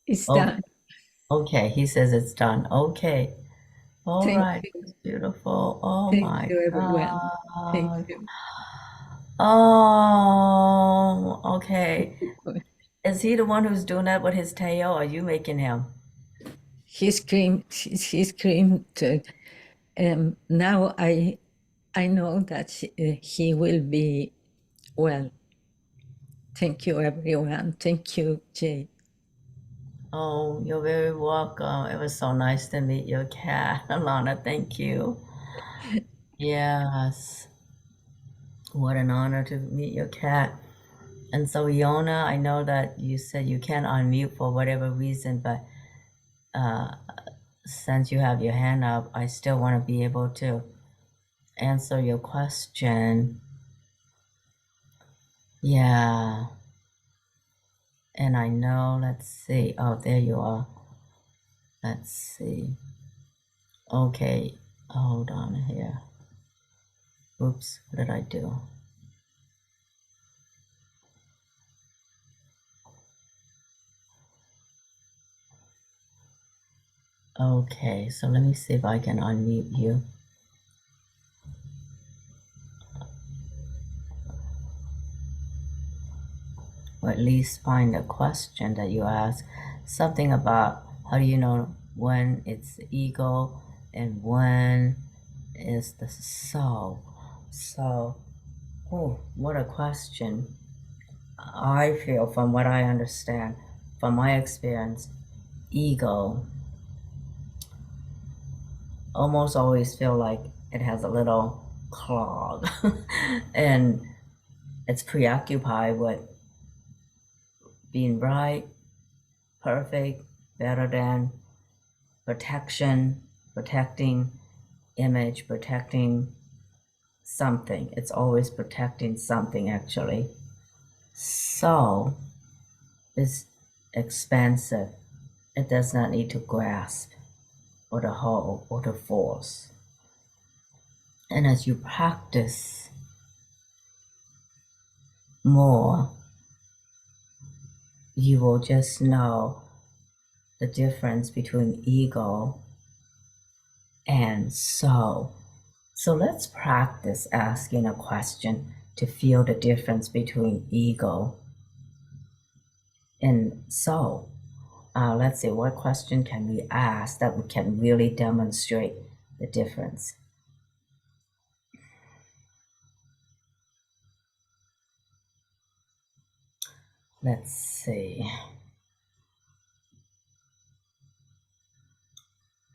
It's Okay. done. Okay, he says it's done. Okay. All Thank right. you. It's beautiful. Oh Thank my you, everyone. Thank God. you. Oh, okay. Is he the one who's doing that with his tail? Or are you making him? He screamed. He screamed. Now I know that he will be well. Thank you, everyone. Thank you, Jay. Oh, you're very welcome. It was so nice to meet your cat. Alana, thank you. Yes. What an honor to meet your cat. And so, Iona, I know that you said you can't unmute for whatever reason, but since you have your hand up, I still want to be able to answer your question. Yeah. And I know, let's see. Oh, there you are. Let's see. Okay. Hold on here. Oops, what did I do? Okay, so let me see if I can unmute you. Or at least find a question that you ask. Something about how do you know when it's the ego and when is the soul. So, oh, what a question. I feel, from what I understand, from my experience, ego almost always feel like it has a little clog and it's preoccupied with being right, perfect, better than, protection, protecting image, protecting something. It's always protecting something, actually. So it's expansive. It does not need to grasp or to hold or to force. And as you practice more, you will just know the difference between ego and soul. So let's practice asking a question to feel the difference between ego and soul. Let's see, what question can we ask that we can really demonstrate the difference? Let's see.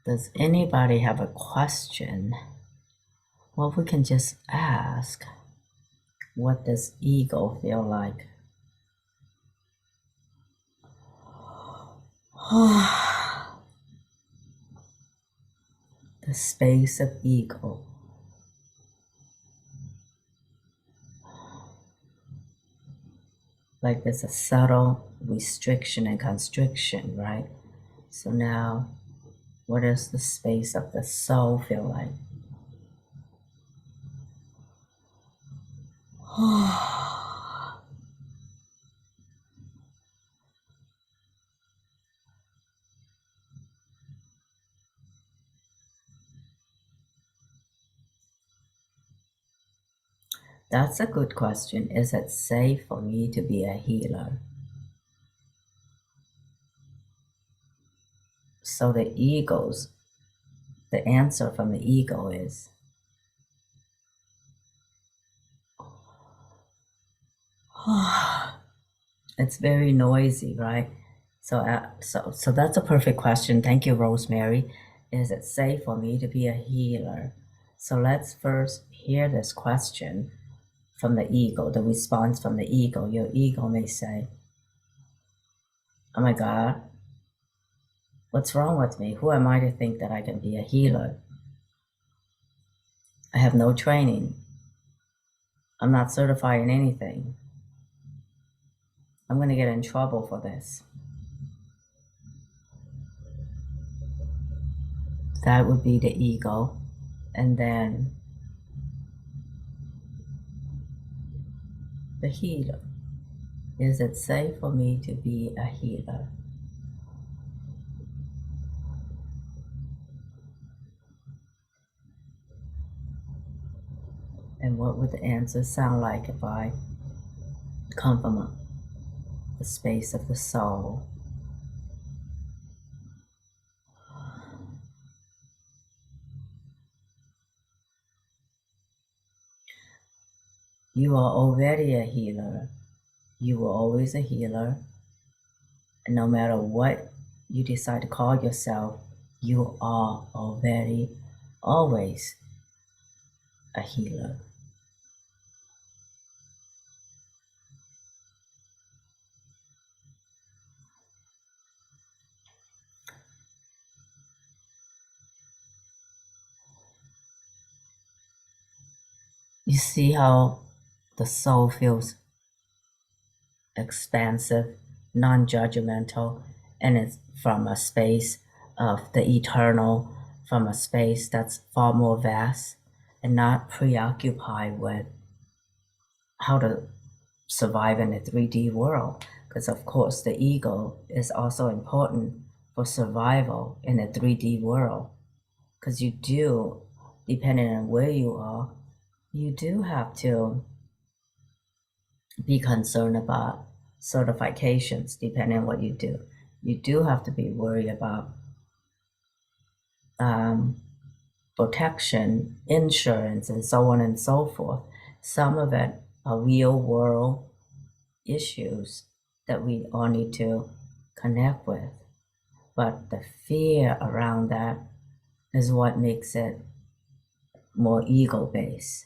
Does anybody have a question? Well, we can just ask, what does ego feel like? The space of ego. Like there's a subtle restriction and constriction, right? So now, what does the space of the soul feel like? That's a good question. Is it safe for me to be a healer? So the answer from the ego is, it's very noisy, right? So that's a perfect question. Thank you, Rosemary. Is it safe for me to be a healer? So let's first hear this question from the ego, the response from the ego. Your ego may say, oh my God, what's wrong with me? Who am I to think that I can be a healer? I have no training. I'm not certified in anything. I'm going to get in trouble for this. That would be the ego. And then the healer. Is it safe for me to be a healer? And what would the answer sound like if I come from the space of the soul? You are already a healer. You were always a healer. And no matter what you decide to call yourself, you are already, always a healer. You see how the soul feels expansive, non-judgmental, and it's from a space of the eternal, from a space that's far more vast and not preoccupied with how to survive in the 3D world. Because of course the ego is also important for survival in the 3D world. Because you do, depending on where you are, you do have to be concerned about certifications depending on what you do. You do have to be worried about protection, insurance, and so on and so forth. Some of it are real world issues that we all need to connect with. But the fear around that is what makes it more ego-based.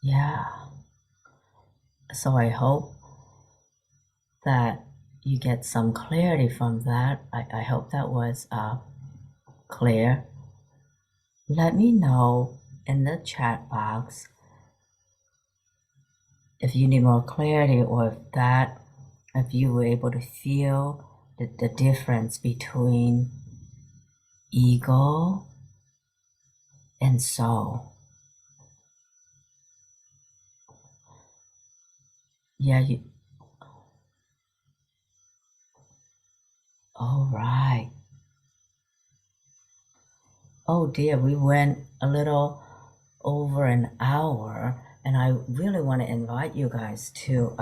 Yeah. So I hope that you get some clarity from that. I hope that was clear. Let me know in the chat box if you need more clarity, or if you were able to feel the difference between ego and soul. Yeah, all right. Oh dear, we went a little over an hour, and I really want to invite you guys to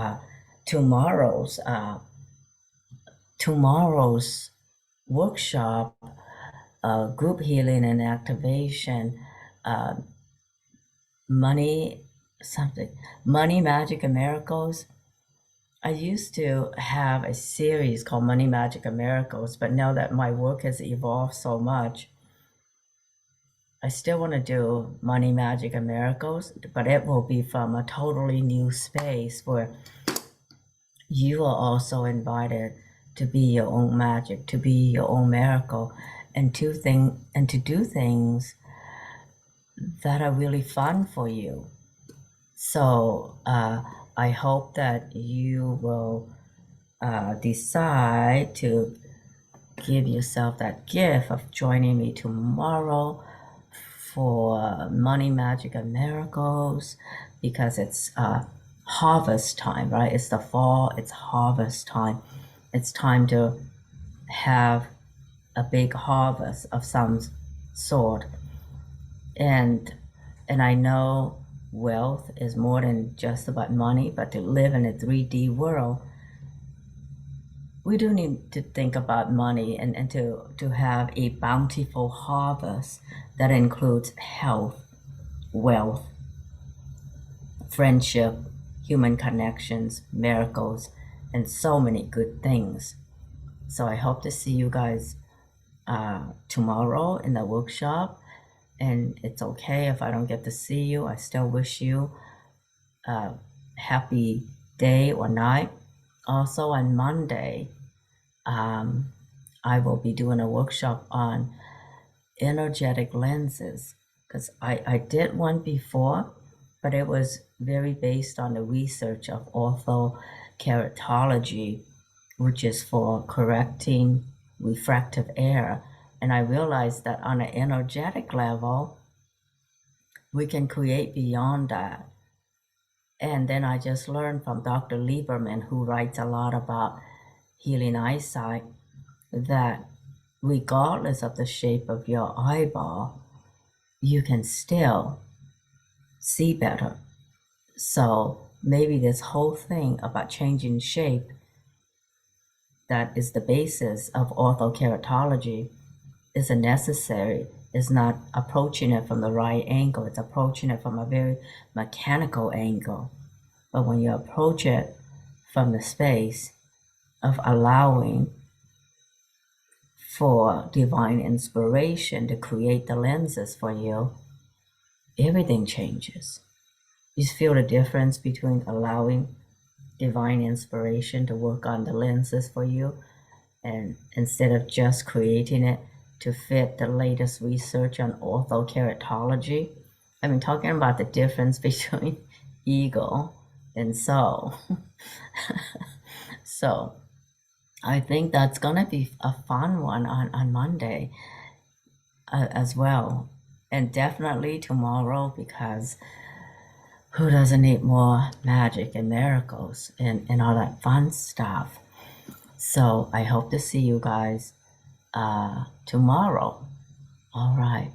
tomorrow's workshop, group healing and activation, uh, money magic and miracles. I used to have a series called Money, Magic, and Miracles, but now that my work has evolved so much, I still want to do Money, Magic, and Miracles, but it will be from a totally new space where you are also invited to be your own magic, to be your own miracle, and to do things that are really fun for you. So I hope that you will decide to give yourself that gift of joining me tomorrow for Money, Magic, and Miracles, because it's harvest time, right? It's the fall, it's harvest time. It's time to have a big harvest of some sort. And I know wealth is more than just about money, but to live in a 3D world, we do need to think about money and to have a bountiful harvest that includes health, wealth, friendship, human connections, miracles, and so many good things. So I hope to see you guys tomorrow in the workshop. And it's okay if I don't get to see you. I still wish you a happy day or night. Also on Monday, I will be doing a workshop on energetic lenses, because I did one before, but it was very based on the research of orthokeratology, which is for correcting refractive error. And I realized that on an energetic level, we can create beyond that. And then I just learned from Dr. Lieberman, who writes a lot about healing eyesight, that regardless of the shape of your eyeball, you can still see better. So maybe this whole thing about changing shape, that is the basis of orthokeratology, isn't necessary. It's not approaching it from the right angle. It's approaching it from a very mechanical angle. But when you approach it from the space of allowing for divine inspiration to create the lenses for you, everything changes. You feel the difference between allowing divine inspiration to work on the lenses for you, and instead of just creating it to fit the latest research on orthokeratology. I mean, talking about the difference between ego and soul. So I think that's gonna be a fun one on Monday as well, and definitely tomorrow, because who doesn't need more magic and miracles and all that fun stuff? So I hope to see you guys tomorrow. All right.